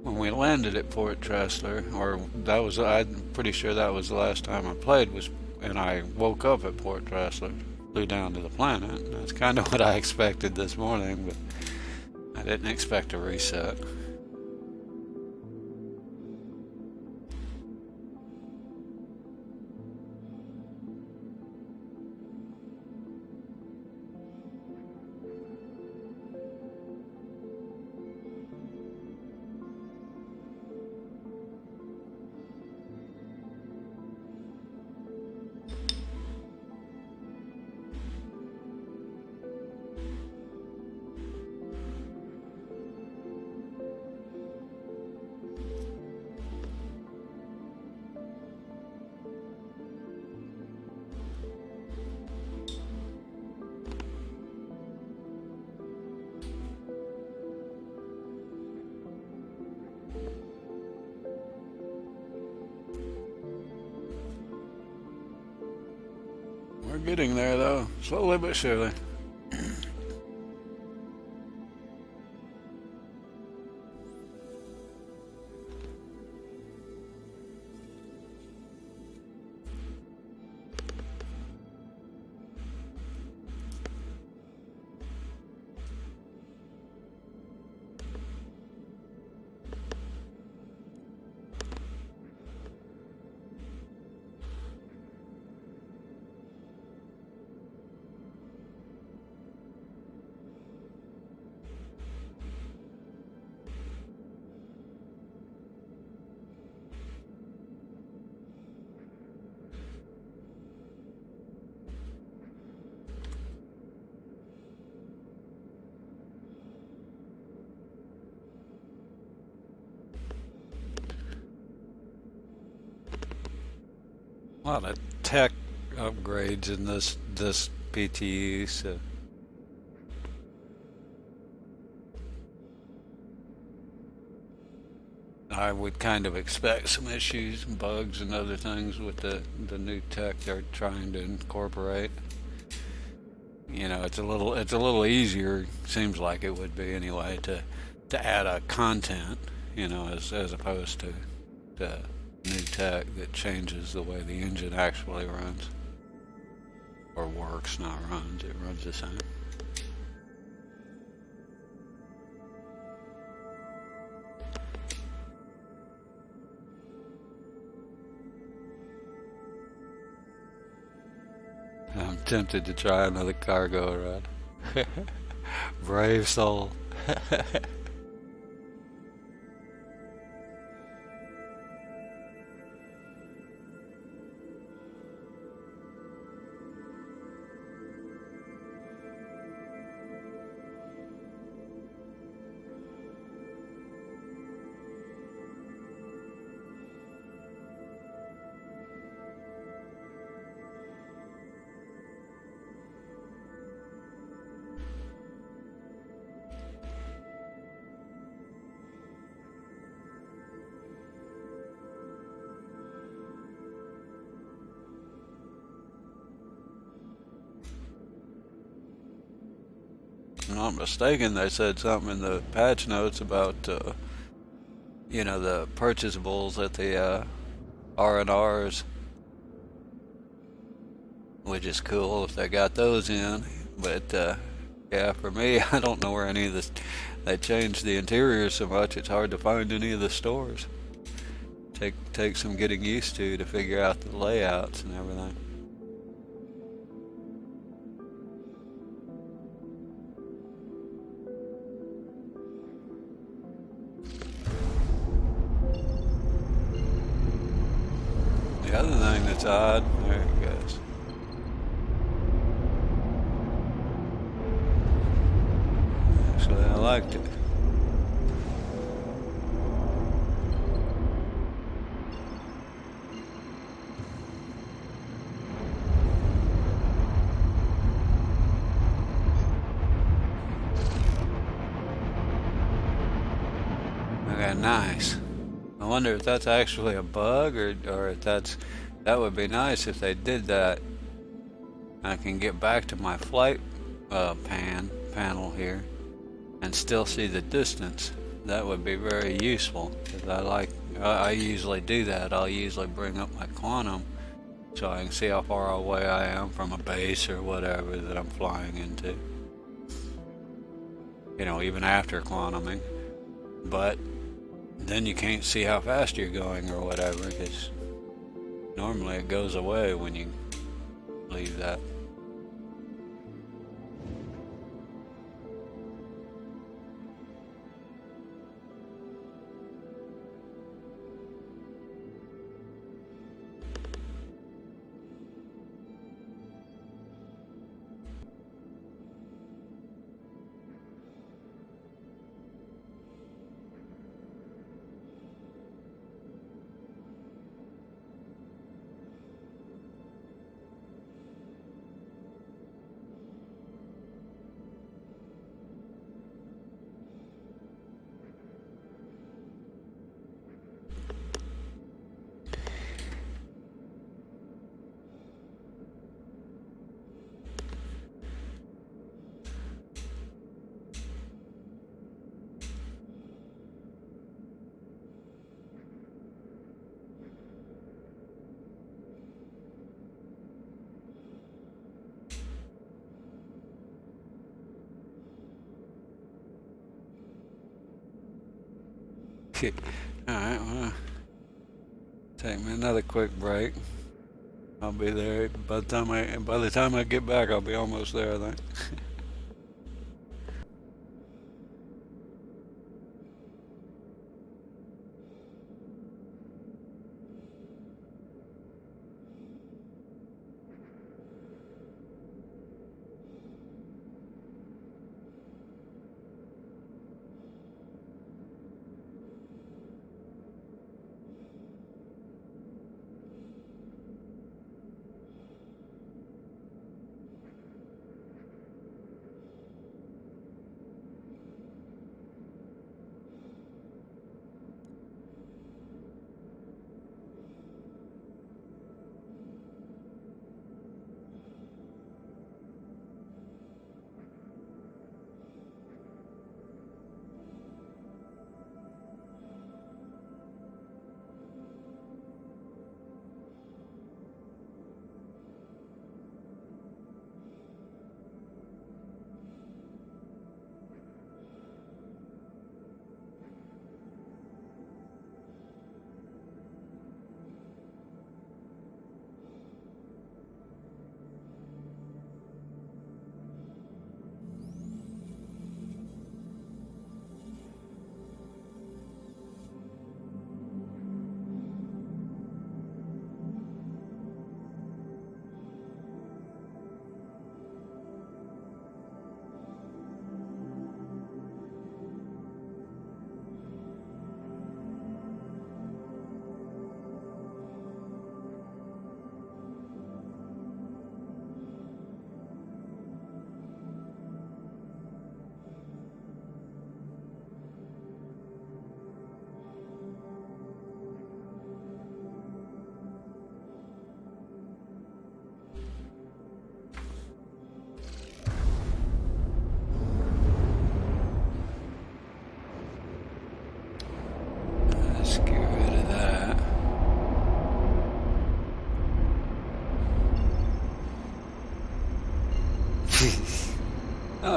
when we landed at Port Tressler, or that was, I'm pretty sure that was the last time I played, was, and I woke up at Port Tressler, flew down to the planet. That's kind of what I expected this morning, but I didn't expect a reset. We're getting there though, slowly but surely. A lot of tech upgrades in this PTU, so I would kind of expect some issues, bugs, and other things with the new tech they're trying to incorporate. You know, it's a little easier, seems like it would be anyway, to add a content, you know, as opposed to new tech that changes the way the engine actually runs, or works, not runs. It runs the same. I'm tempted to try another cargo run. Brave soul. I'm not mistaken, they said something in the patch notes about, you know, the purchasables at the R&Rs, which is cool if they got those in. But yeah, for me, I don't know where any of this. They changed the interior so much; it's hard to find any of the stores. Take some getting used to figure out the layouts and everything. The other thing that's odd, there it goes. Actually, I liked it. Okay, nice. I wonder if that's actually a bug or if that would be nice if they did that. I can get back to my flight panel here and still see the distance. That would be very useful because I usually do that. I'll usually bring up my quantum so I can see how far away I am from a base or whatever that I'm flying into. You know, even after quantuming. But then you can't see how fast you're going or whatever because normally it goes away when you leave that. Alright, well, take me another quick break. I'll be there by the time I get back. I'll be almost there, I think.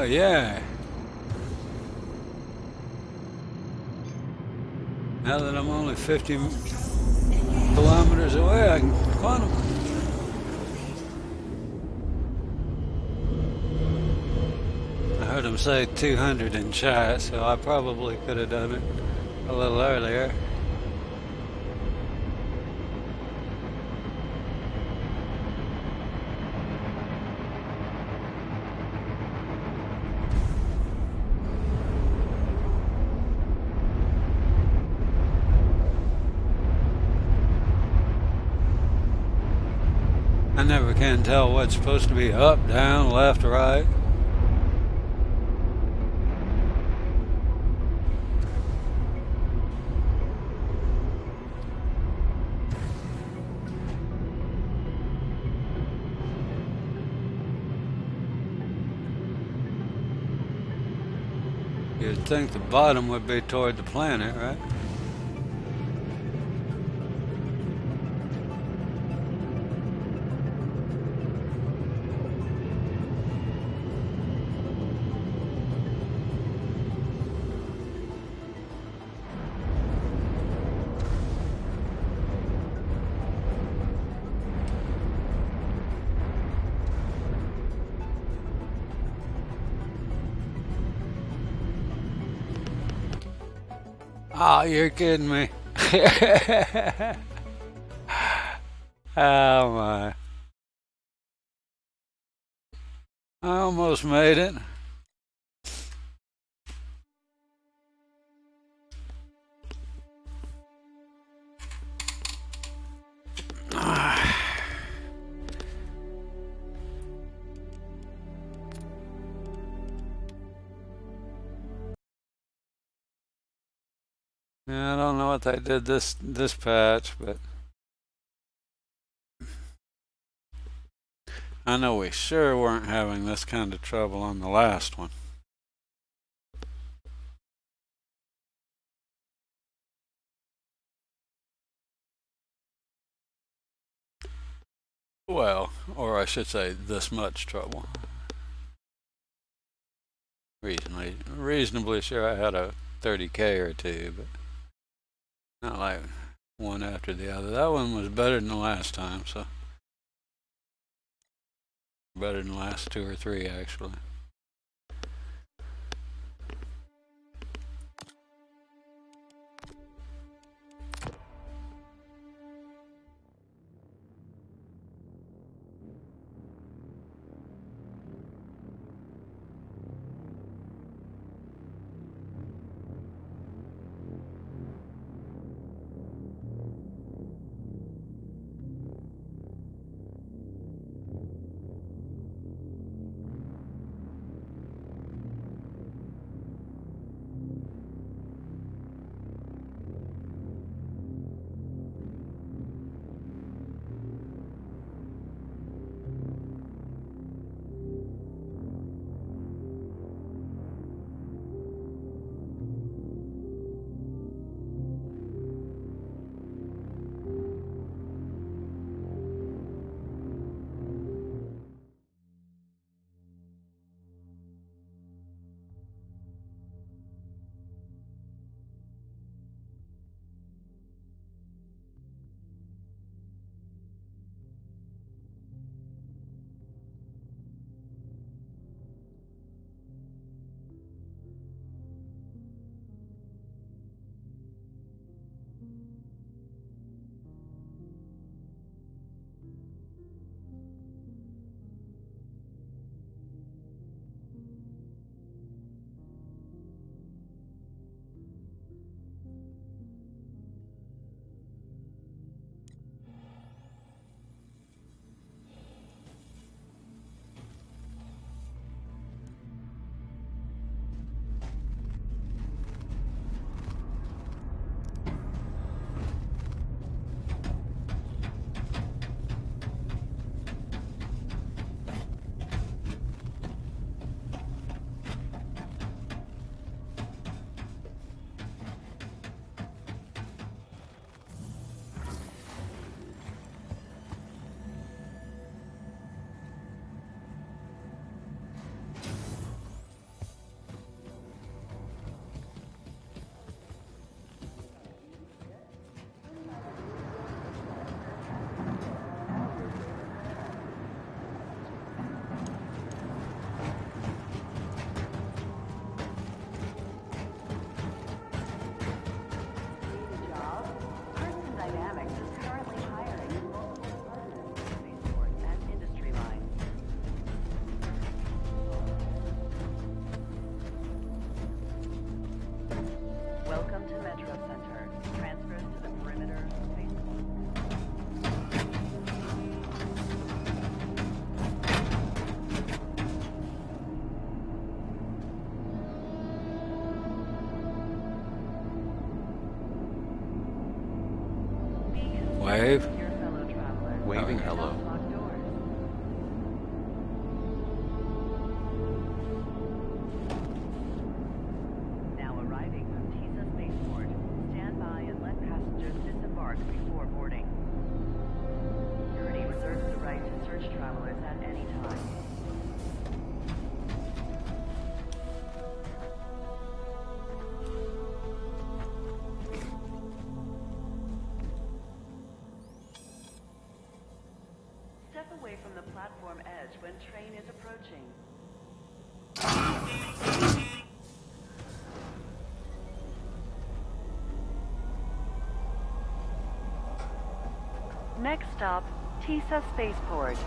yeah. Now that I'm only 50 kilometers away, I can quantum. I heard him say 200 in chat, so I probably could have done it a little earlier. I never can tell what's supposed to be up, down, left, right. You'd think the bottom would be toward the planet, right? Oh, you're kidding me. Oh my. I almost made it. Yeah, I don't know what they did this patch, but I know we sure weren't having this kind of trouble on the last one. Well, or I should say this much trouble. Reasonably sure I had a 30K or two, but not like one after the other. That one was better than the last time, so better than the last 2 or 3 actually. to Metro Center. Transfers to the perimeter spaceport. Wave. Your fellow travelers. Waving Okay. hello. Locked doors. Now arriving from TISA Spaceport. Stand by and let passengers disembark before boarding. Security reserves the right to search travelers at any time. Step away from the platform edge when train is approaching. Next stop, TISA Spaceport.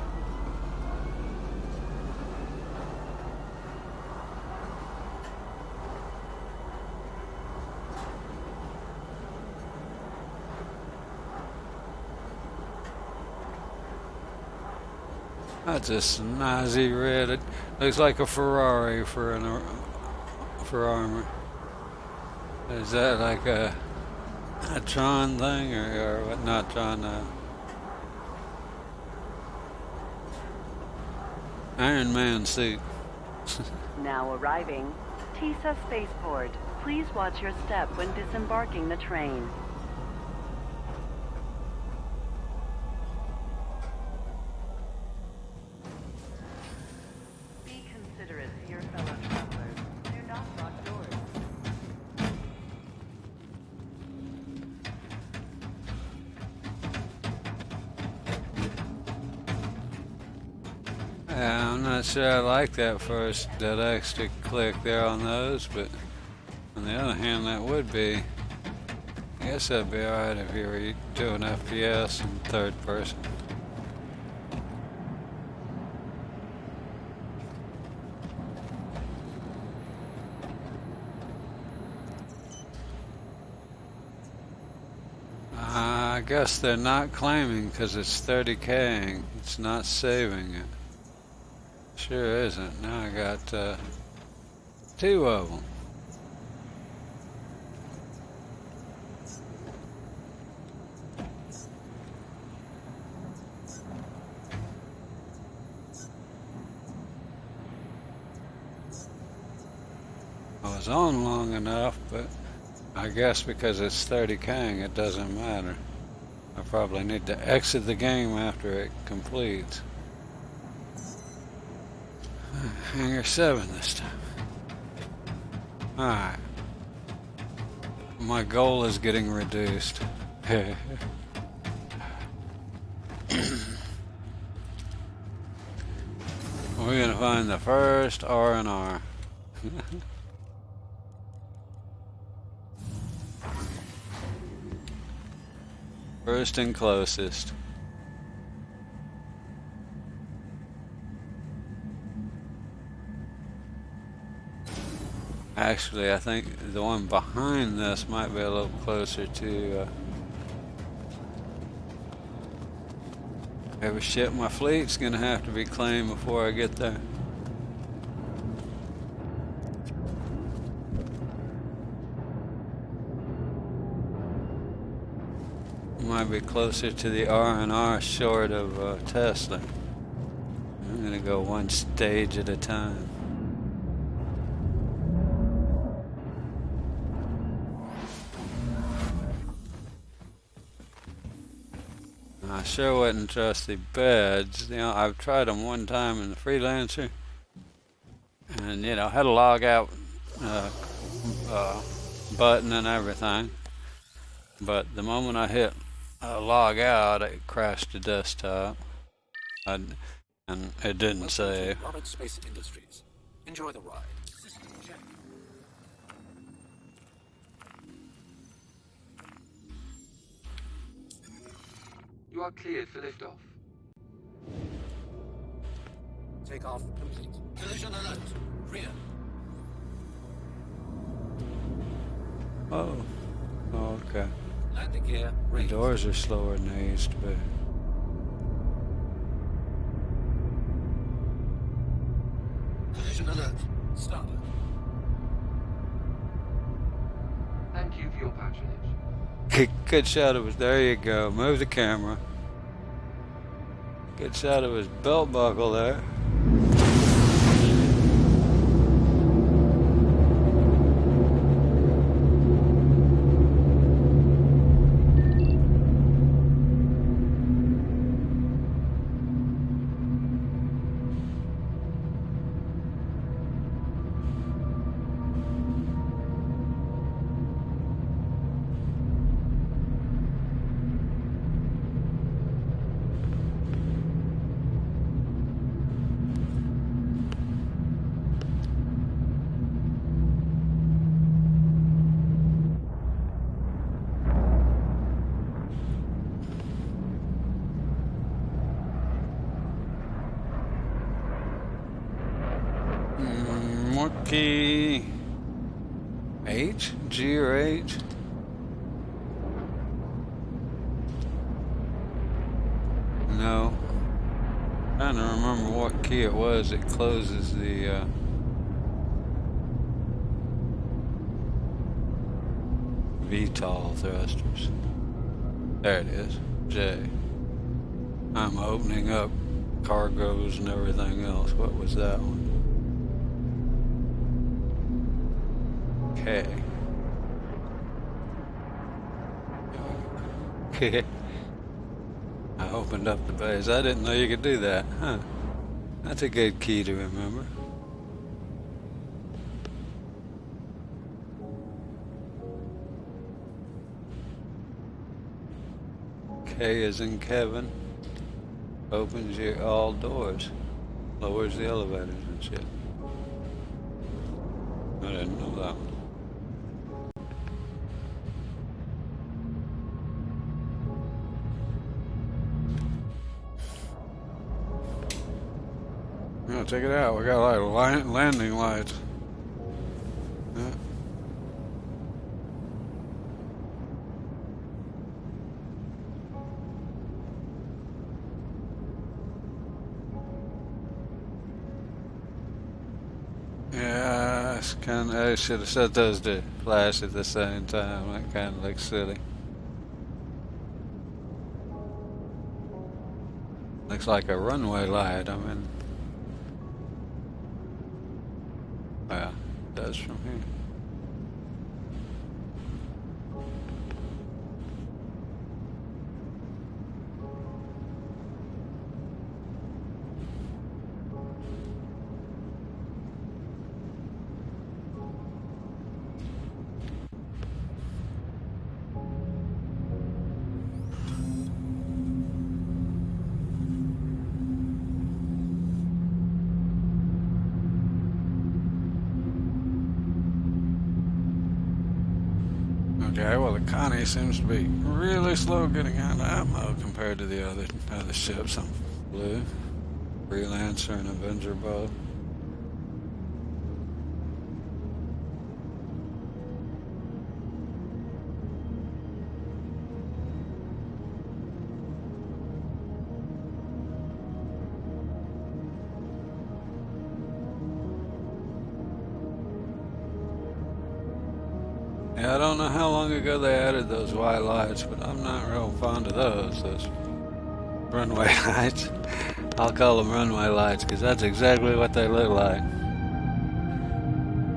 That's a snazzy red. It looks like a Ferrari for for armor. Is that like a Tron thing or what? Not Tron. Iron Man suit. Now arriving, TISA Spaceport. Please watch your step when disembarking the train. Be considerate to your fellow travelers. Do not lock doors. Yeah, I'm not sure I like that extra click there on those, but on the other hand, that would be. I guess that'd be alright if you were doing FPS in third person. I guess they're not claiming because it's 30K'ing. It's not saving it. Sure isn't. Now I got two of them. I was on long enough, but I guess because it's 30K'ing, it doesn't matter. I probably need to exit the game after it completes. Hangar 7 this time. Alright. My goal is getting reduced. We're gonna find the first R&R. First and closest. Actually, I think the one behind this might be a little closer to every ship my fleet's gonna have to be claimed before I get there. Might be closer to the R&R short of Tesla. I'm gonna go one stage at a time. I sure wouldn't trust the beds. You know, I've tried them one time in the Freelancer, and you know, had a log out button and everything. But the moment I hit log out, it crashed the desktop, and it didn't save. Robert Space Industries. Enjoy the ride. System check. You are cleared for liftoff. Takeoff complete. Collision alert. Rear. Oh, okay. Landing gear The raised. doors are slower than they used to be. Collision alert. Starboard. Thank you for your patronage. Good shot of his. There you go. Move the camera. Good shot of his belt buckle there. What key? H? G or H? No. Trying to remember what key it was. It closes the VTOL thrusters. There it is. J. I'm opening up cargoes and everything else. What was that one? K. I opened up the base. I didn't know you could do that. Huh. That's a good key to remember. K is in Kevin. Opens your all doors. Lowers the elevators and shit. I didn't know that one. Yeah, check it out. We got like landing lights. Yeah. Yeah, it's kind of. I should have set those to flash at the same time. That kind of looks silly. Looks like a runway light. I mean, yeah, it does from here. Okay, well the Connie seems to be really slow getting out of ammo compared to the other ships on Blue. Freelancer and Avenger both. Yeah, I don't know how long ago they added those white lights, but I'm not real fond of those runway lights. I'll call them runway lights because that's exactly what they look like.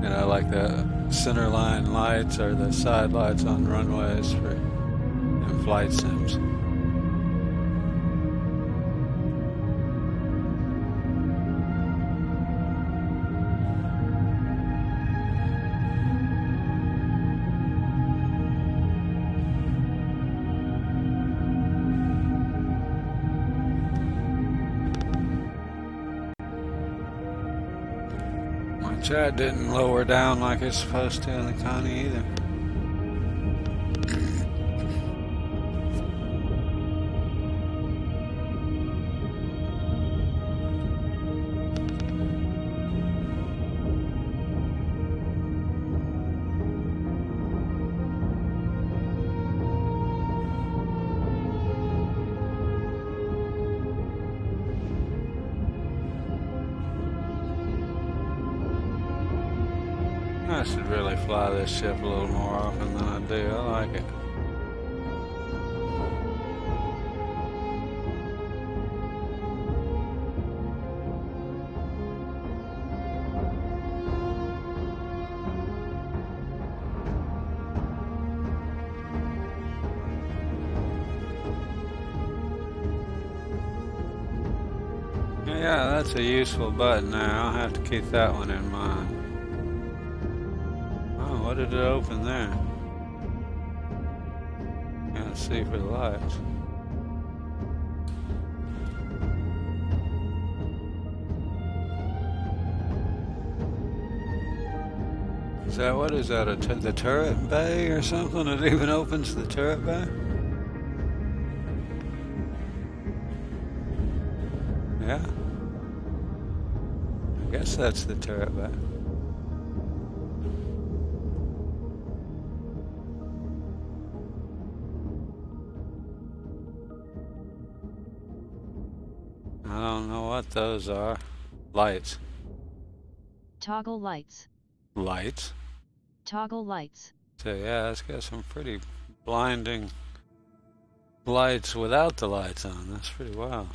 You know, like the center line lights or the side lights on runways for in flight sims. Chat didn't lower down like it's supposed to in the Connie either. I should really fly this ship a little more often than I do. I like it. Yeah, that's a useful button there. I'll have to keep that one in mind. Oh, what did it open there? Can't see for the lights. Is that, what is that, the turret bay or something? It even opens the turret bay? Yeah. I guess that's the turret bay. I don't know what those are. Lights. Toggle lights. Lights. Toggle lights. So yeah, it's got some pretty blinding lights without the lights on. That's pretty wild.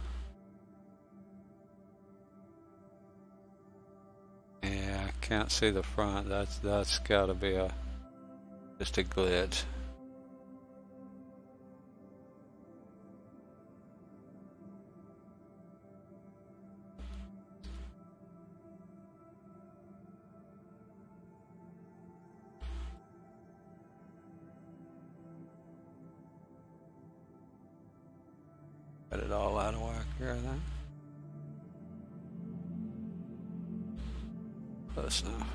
Yeah, I can't see the front. That's got to be just a glitch. Got it all out of whack here, then. Close enough.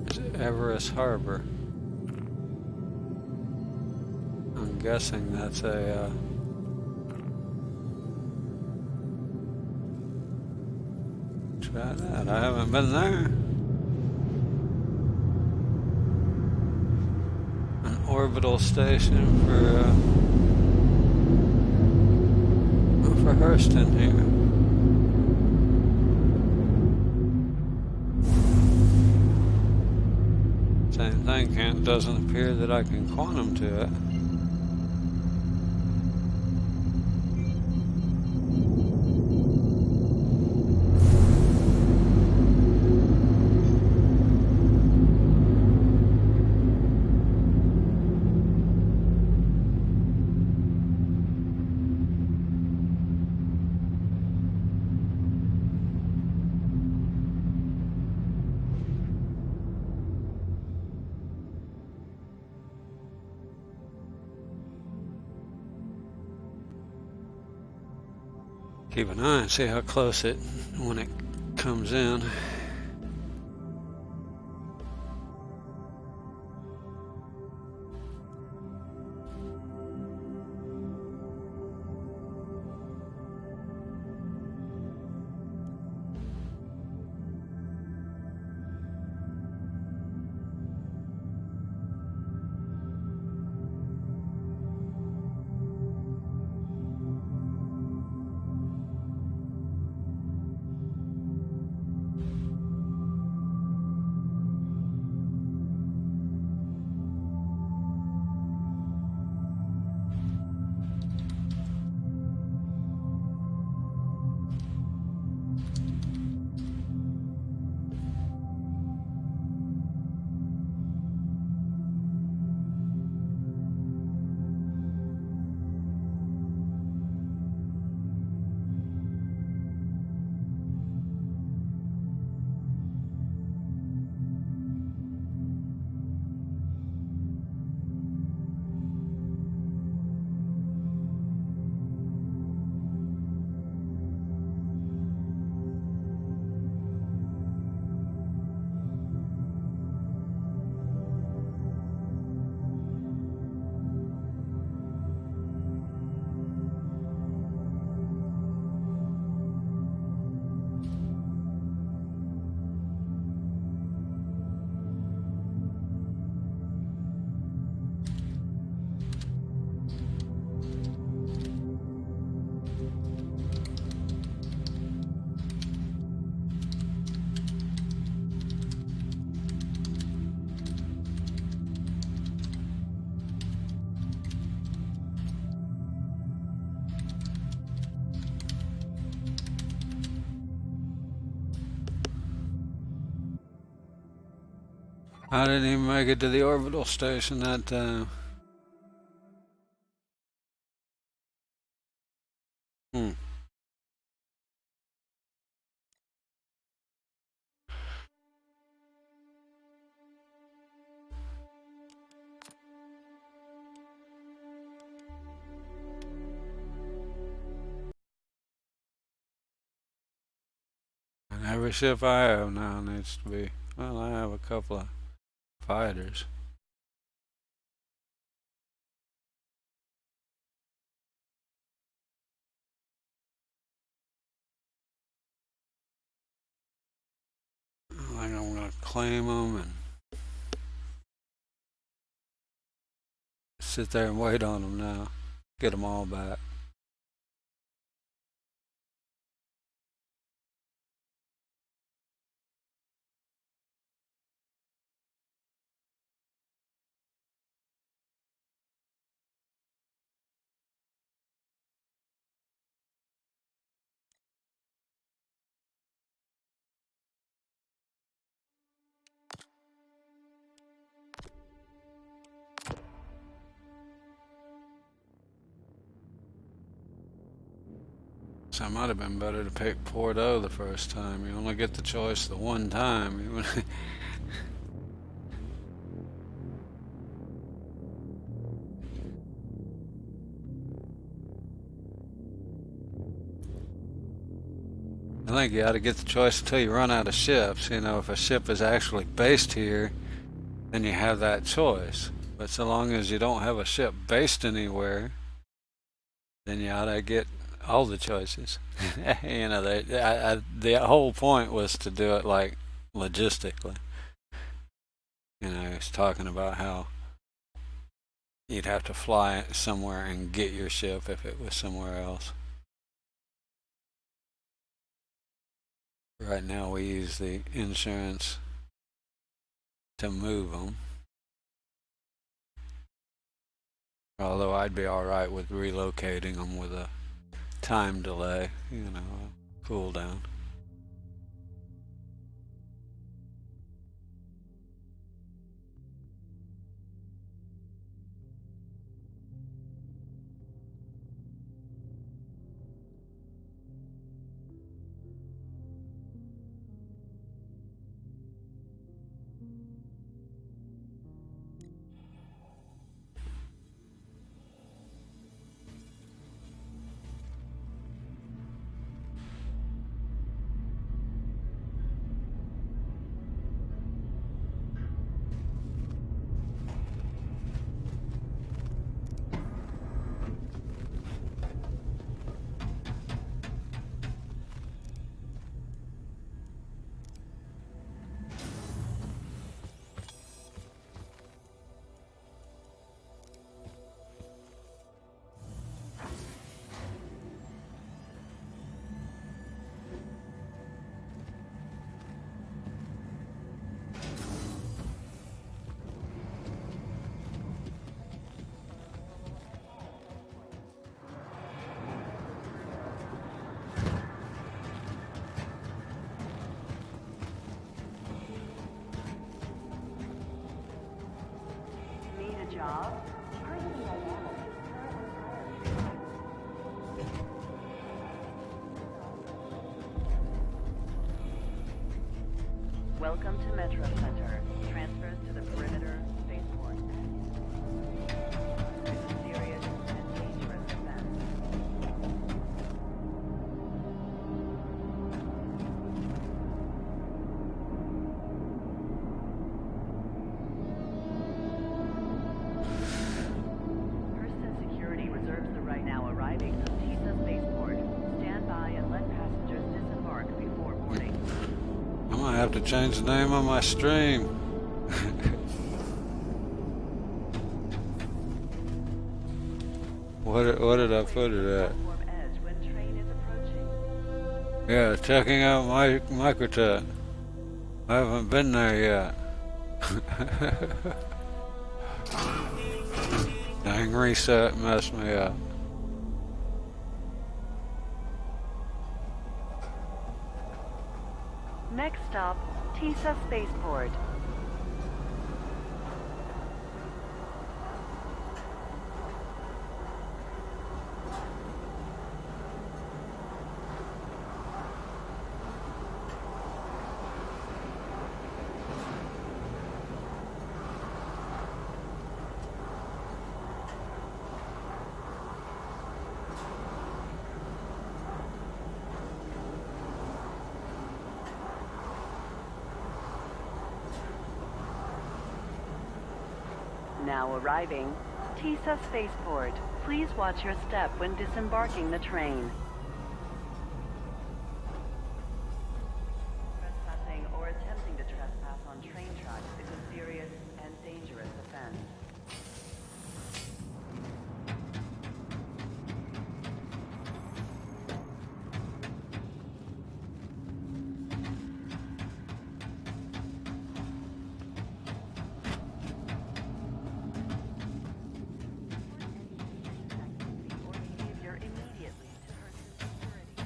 There's Everest Harbor. I'm guessing that's a try that. I haven't been there. An orbital station for Hurston here. Same thing. Doesn't appear that I can quantum to it. Keep an eye and see how close when it comes in. I didn't even make it to the orbital station that time. Hmm. And every ship I have now needs to be. Well, I have a couple of fighters. I think I'm gonna claim them and sit there and wait on them now. Get them all back. So it might have been better to pick Porto the first time. You only get the choice the one time. I think you ought to get the choice until you run out of ships. You know, if a ship is actually based here, then you have that choice. But so long as you don't have a ship based anywhere, then you ought to get all the choices. You know, the whole point was to do it like logistically. You know, he's talking about how you'd have to fly somewhere and get your ship if it was somewhere else. Right now we use the insurance to move them. Although I'd be alright with relocating them with a time delay, you know, a cool down. Need a job? Welcome to Metro Center. Transfers to the perimeter, spaceport. Serious and dangerous event. Hurston Security reserves the right now arriving from TISA Spaceport. Stand by and let passengers disembark before boarding. I might have to change the name of my stream. What did I put it at? Platform edge when train is approaching. Yeah, checking out my Microtech. I haven't been there yet. Dang reset messed me up. Next stop, TISA Spaceport. Now arriving, Tisa Spaceport. Please watch your step when disembarking the train. Trespassing or attempting to trespass on train tracks is a serious and dangerous offense. Or behavior immediately to person security.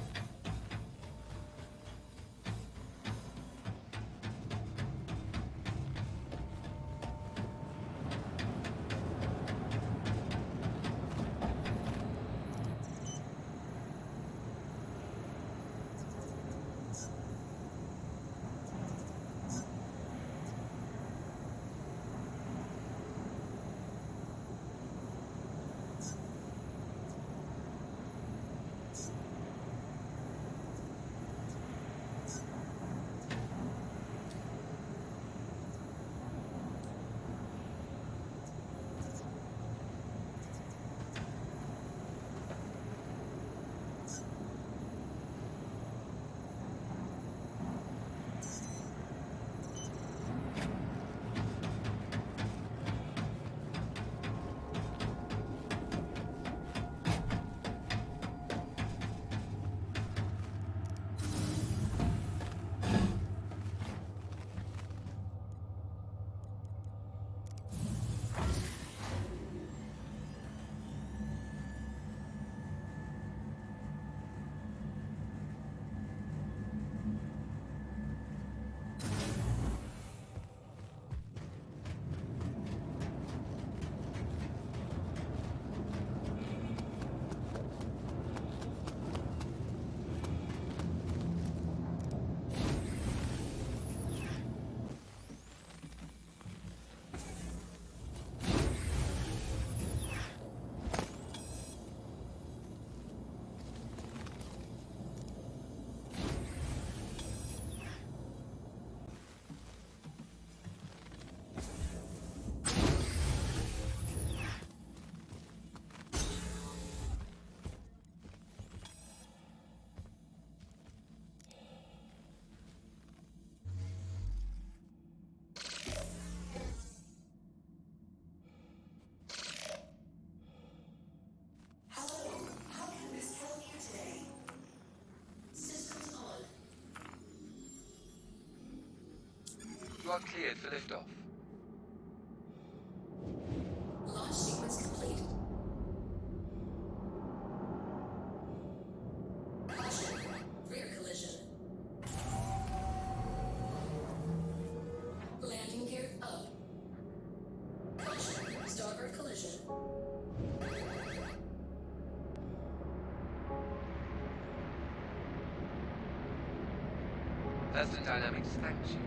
You are cleared for liftoff. Launch sequence complete. Caution. Rear collision. Landing gear up. Caution. Starboard collision. Thurston Dynamics thanks you.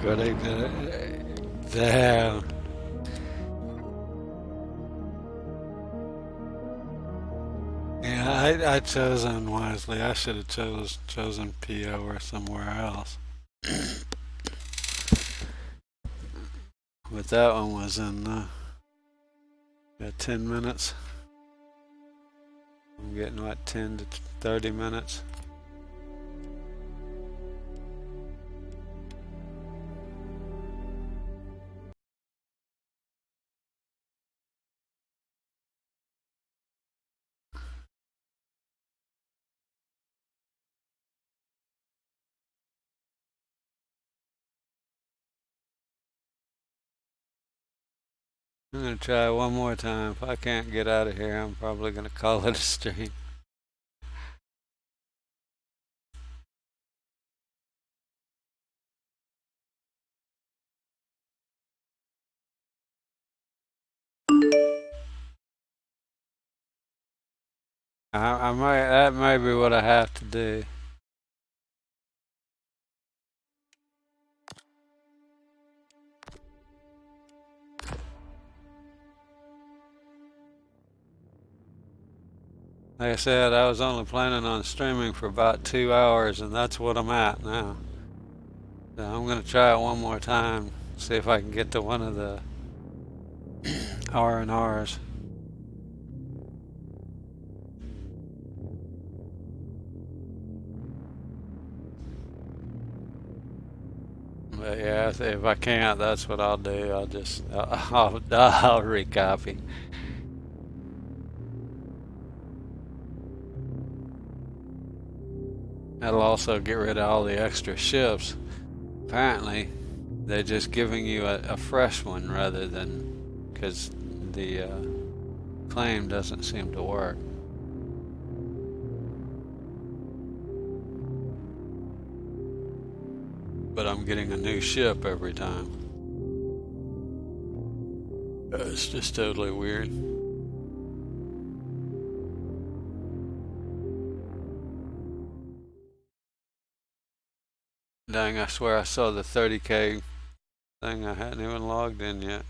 Good. Damn. Yeah, I chose unwisely. I should have chosen PO or somewhere else. But that one was in 10 minutes. I'm getting what, 10 to 30 minutes. I'm gonna try one more time. If I can't get out of here, I'm probably gonna call it a stream. I might, that may be what I have to do. Like I said, I was only planning on streaming for about 2 hours, and that's what I'm at now. So I'm gonna try it one more time, see if I can get to one of the R&Rs. But yeah, if I can't, that's what I'll do. I'll recopy. That'll also get rid of all the extra ships. Apparently, they're just giving you a fresh one rather than, because the claim doesn't seem to work. But I'm getting a new ship every time. It's just totally weird. Dang, I swear I saw the 30K thing. I hadn't even logged in yet.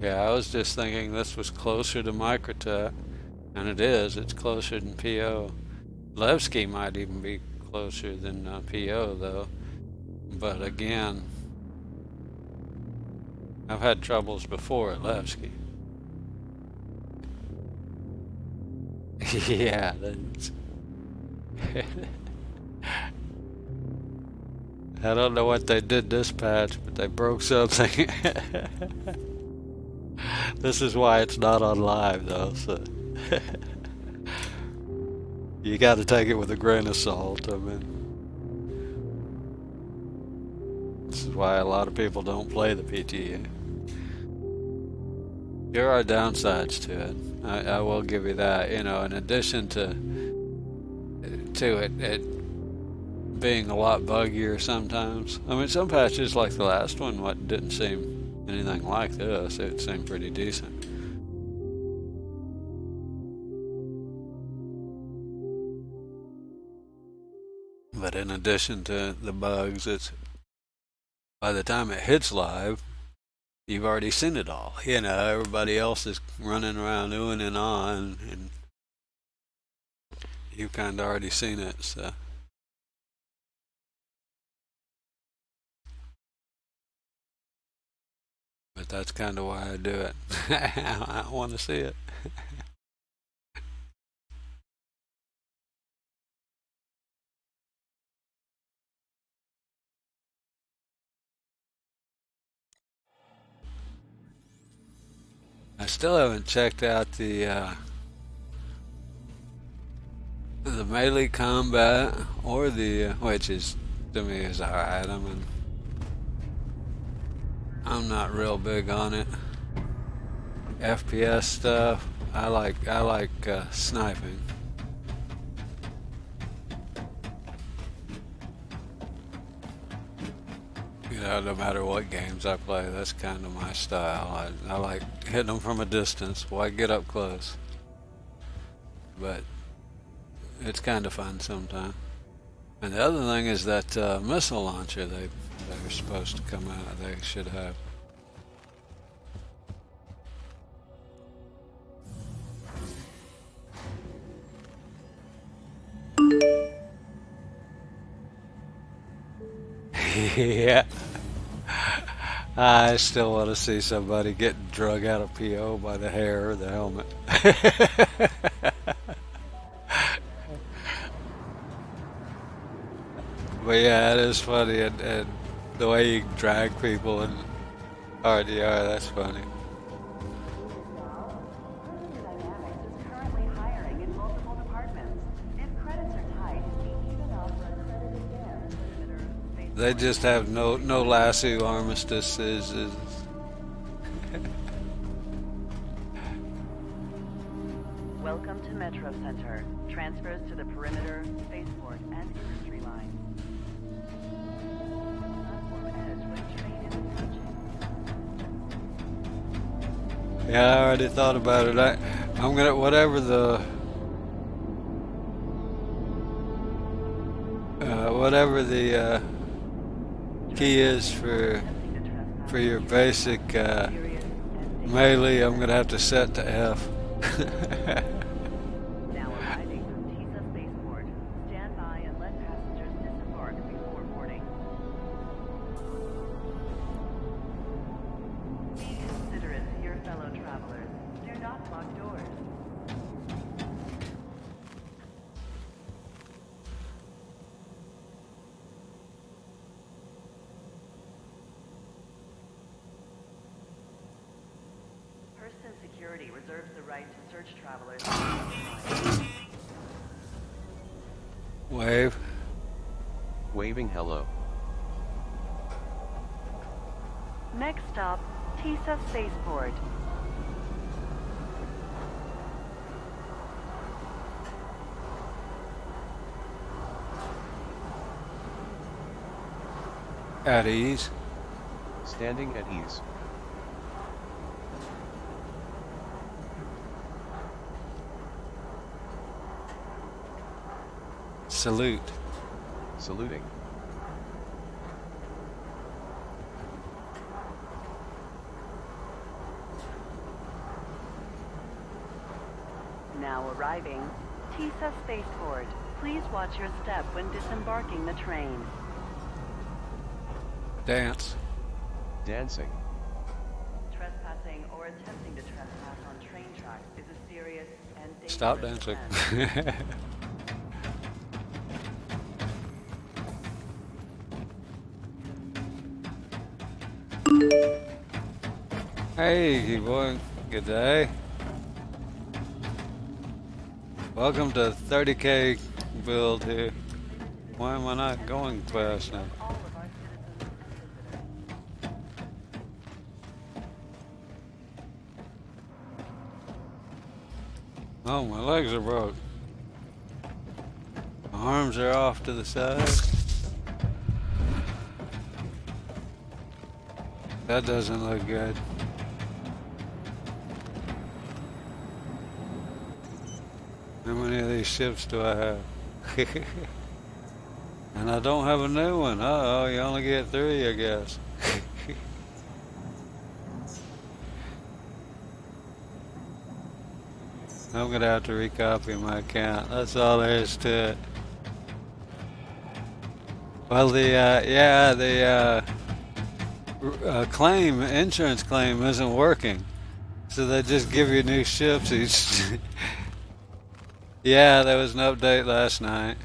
Yeah, I was just thinking this was closer to Microtech, and it is. It's closer than PO. Levski might even be closer than PO, though. But again, I've had troubles before at Levski. Yeah, that's... I don't know what they did this patch, but they broke something. This is why it's not on live, though, so... You gotta take it with a grain of salt, I mean... This is why a lot of people don't play the PTU. There are downsides to it. I will give you that. You know, in addition to it being a lot buggier sometimes. I mean, some patches like the last one, what didn't seem anything like this. It seemed pretty decent. But in addition to the bugs, it's by the time it hits live, you've already seen it all. You know, everybody else is running around oohing and ahhing, and you've kind of already seen it, so. But that's kind of why I do it. I want to see it. I still haven't checked out the melee combat or the which is to me is alright. I mean, I'm not real big on it. FPS stuff, I like sniping. You know, no matter what games I play, that's kind of my style. I like hitting them from a distance. Why get up close? But it's kind of fun sometimes. And the other thing is that missile launcher they're supposed to come out. They should have. Yeah. I still want to see somebody getting drug out of PO by the hair or the helmet. But yeah, it is funny, and the way you drag people in RDR, that's funny. Dynamics is currently hiring in multiple departments. If credits are tight, we even offer accredited dance perimeter space. They just have no lasso armistices. Welcome to Metro Center. Transfers to the perimeter, spaceport, and industry lines. Platform edge when train is approaching. Yeah, I already thought about it. I'm gonna whatever the key is for your basic melee, I'm gonna have to set to F. Now arriving from TISA Spaceport. Stand by and let passengers disembark before boarding. Be considerate to your fellow travelers. Do not lock doors. Person security reserves the right to search travelers. Wave. Waving hello. Next stop, TISA Spaceport. At ease. Standing at ease. Salute. Saluting. Now arriving, TISA Spaceport. Please watch your step when disembarking the train. Dance. Dancing. Trespassing or attempting to trespass on train tracks is a serious and dangerous Stop dancing. offense. Hey, boy. Good day. Welcome to 30K build here. Why am I not going fast now? All of our citizens and visitors. Oh, my legs are broke. My arms are off to the side. That doesn't look good. How many of these ships do I have? And I don't have a new one. Uh-oh, you only get 3, I guess. I'm gonna have to recopy my account. That's all there is to it. Well, the insurance claim isn't working. So they just give you new ships each. Yeah, there was an update last night.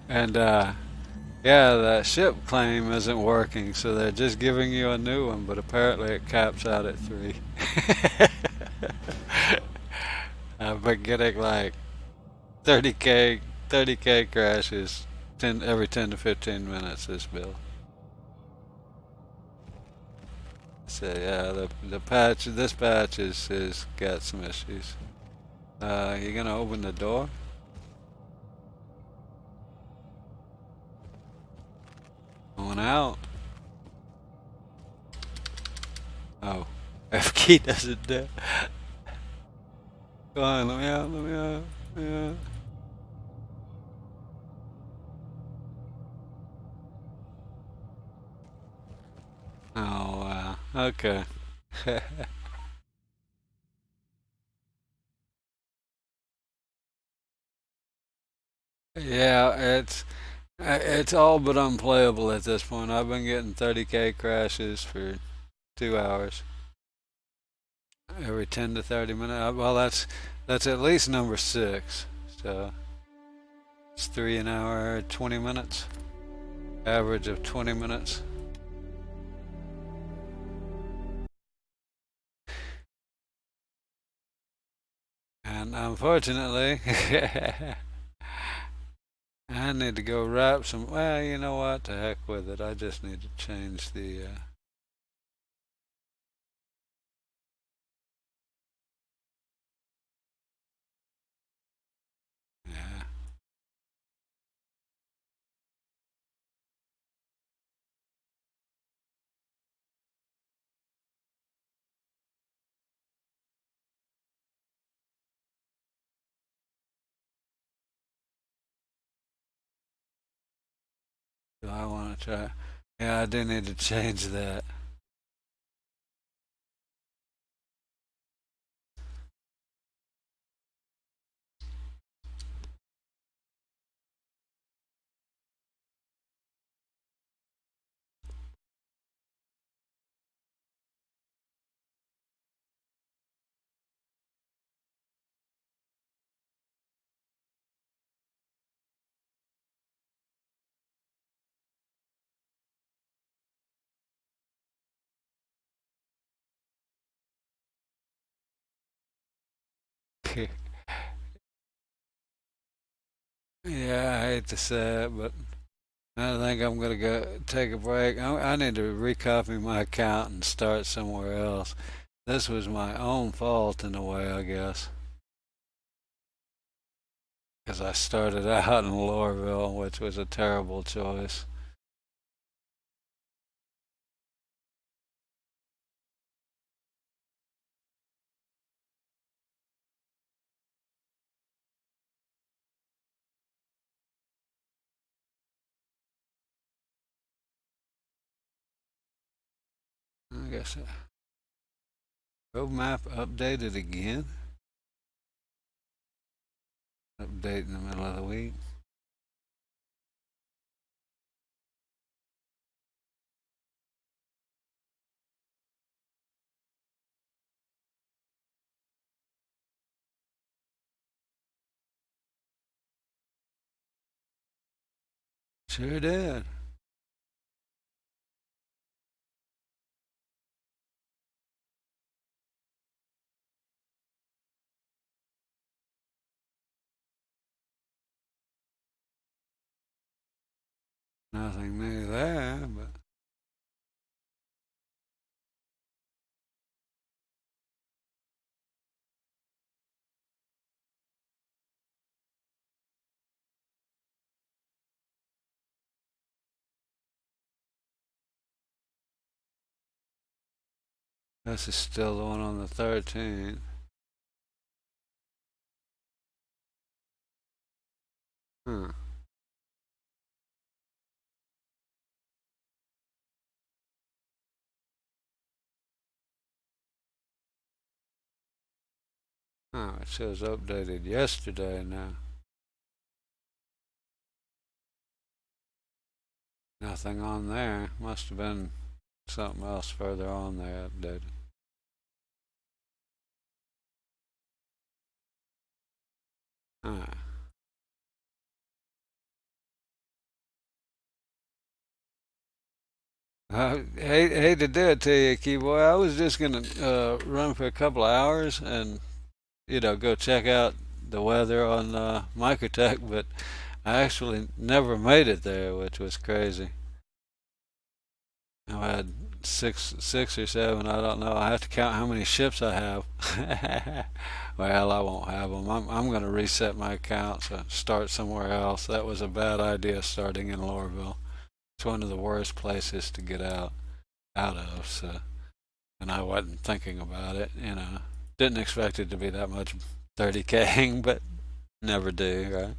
And yeah, that ship claim isn't working, so they're just giving you a new one, but apparently it caps out at 3. I've been getting like 30k crashes every 10 to 15 minutes this build. So yeah, this patch is got some issues. You gonna open the door? going out. Oh, F key doesn't do. Come on, let me out, let me out. Yeah. Oh, wow. Okay. Yeah, it's all but unplayable at this point. I've been getting 30K crashes for 2 hours every 10 to 30 minutes. Well, that's at least number six. So it's 3 an hour, 20 minutes, average of 20 minutes. And unfortunately, I need to go wrap some. Well, you know what? To heck with it. I just need to change the. Yeah. Do I want to try? Yeah, I do need to change that. Yeah, I hate to say it, but I think I'm gonna go take a break. I need to recopy my account and start somewhere else. This was my own fault in a way, I guess, because I started out in Lorville, which was a terrible choice. I guess roadmap updated again. Update in the middle of the week. Sure did. Nothing new there, but this is still the one on the 13th. Huh. Oh, it says updated yesterday now. Nothing on there. Must have been something else further on there updated. Alright. I hate to do it to you, Keyboy. I was just gonna run for a couple of hours and go check out the weather on Microtech, but I actually never made it there, which was crazy. I had six or seven. I don't know. I have to count how many ships I have. Well, I won't have them. I'm going to reset my account, so start somewhere else. That was a bad idea starting in Lorville. It's one of the worst places to get out of. So, and I wasn't thinking about it. Didn't expect it to be that much 30K, but never do, right?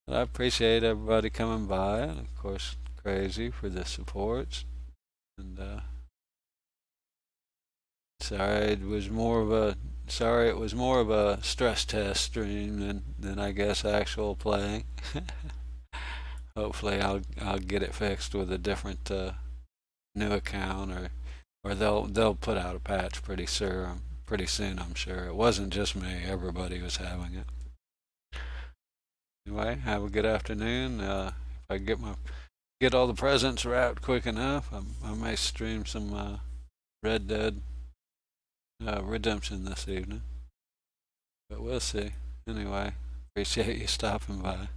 But I appreciate everybody coming by, and of course, Crazy for the supports. And sorry it was more of a stress test stream than I guess actual playing. Hopefully I'll get it fixed with a different new account, or they'll put out a patch pretty soon, I'm sure. It wasn't just me, everybody was having it. Anyway, have a good afternoon. If I get all the presents wrapped quick enough, I may stream some Red Dead Redemption this evening. But we'll see. Anyway, appreciate you stopping by.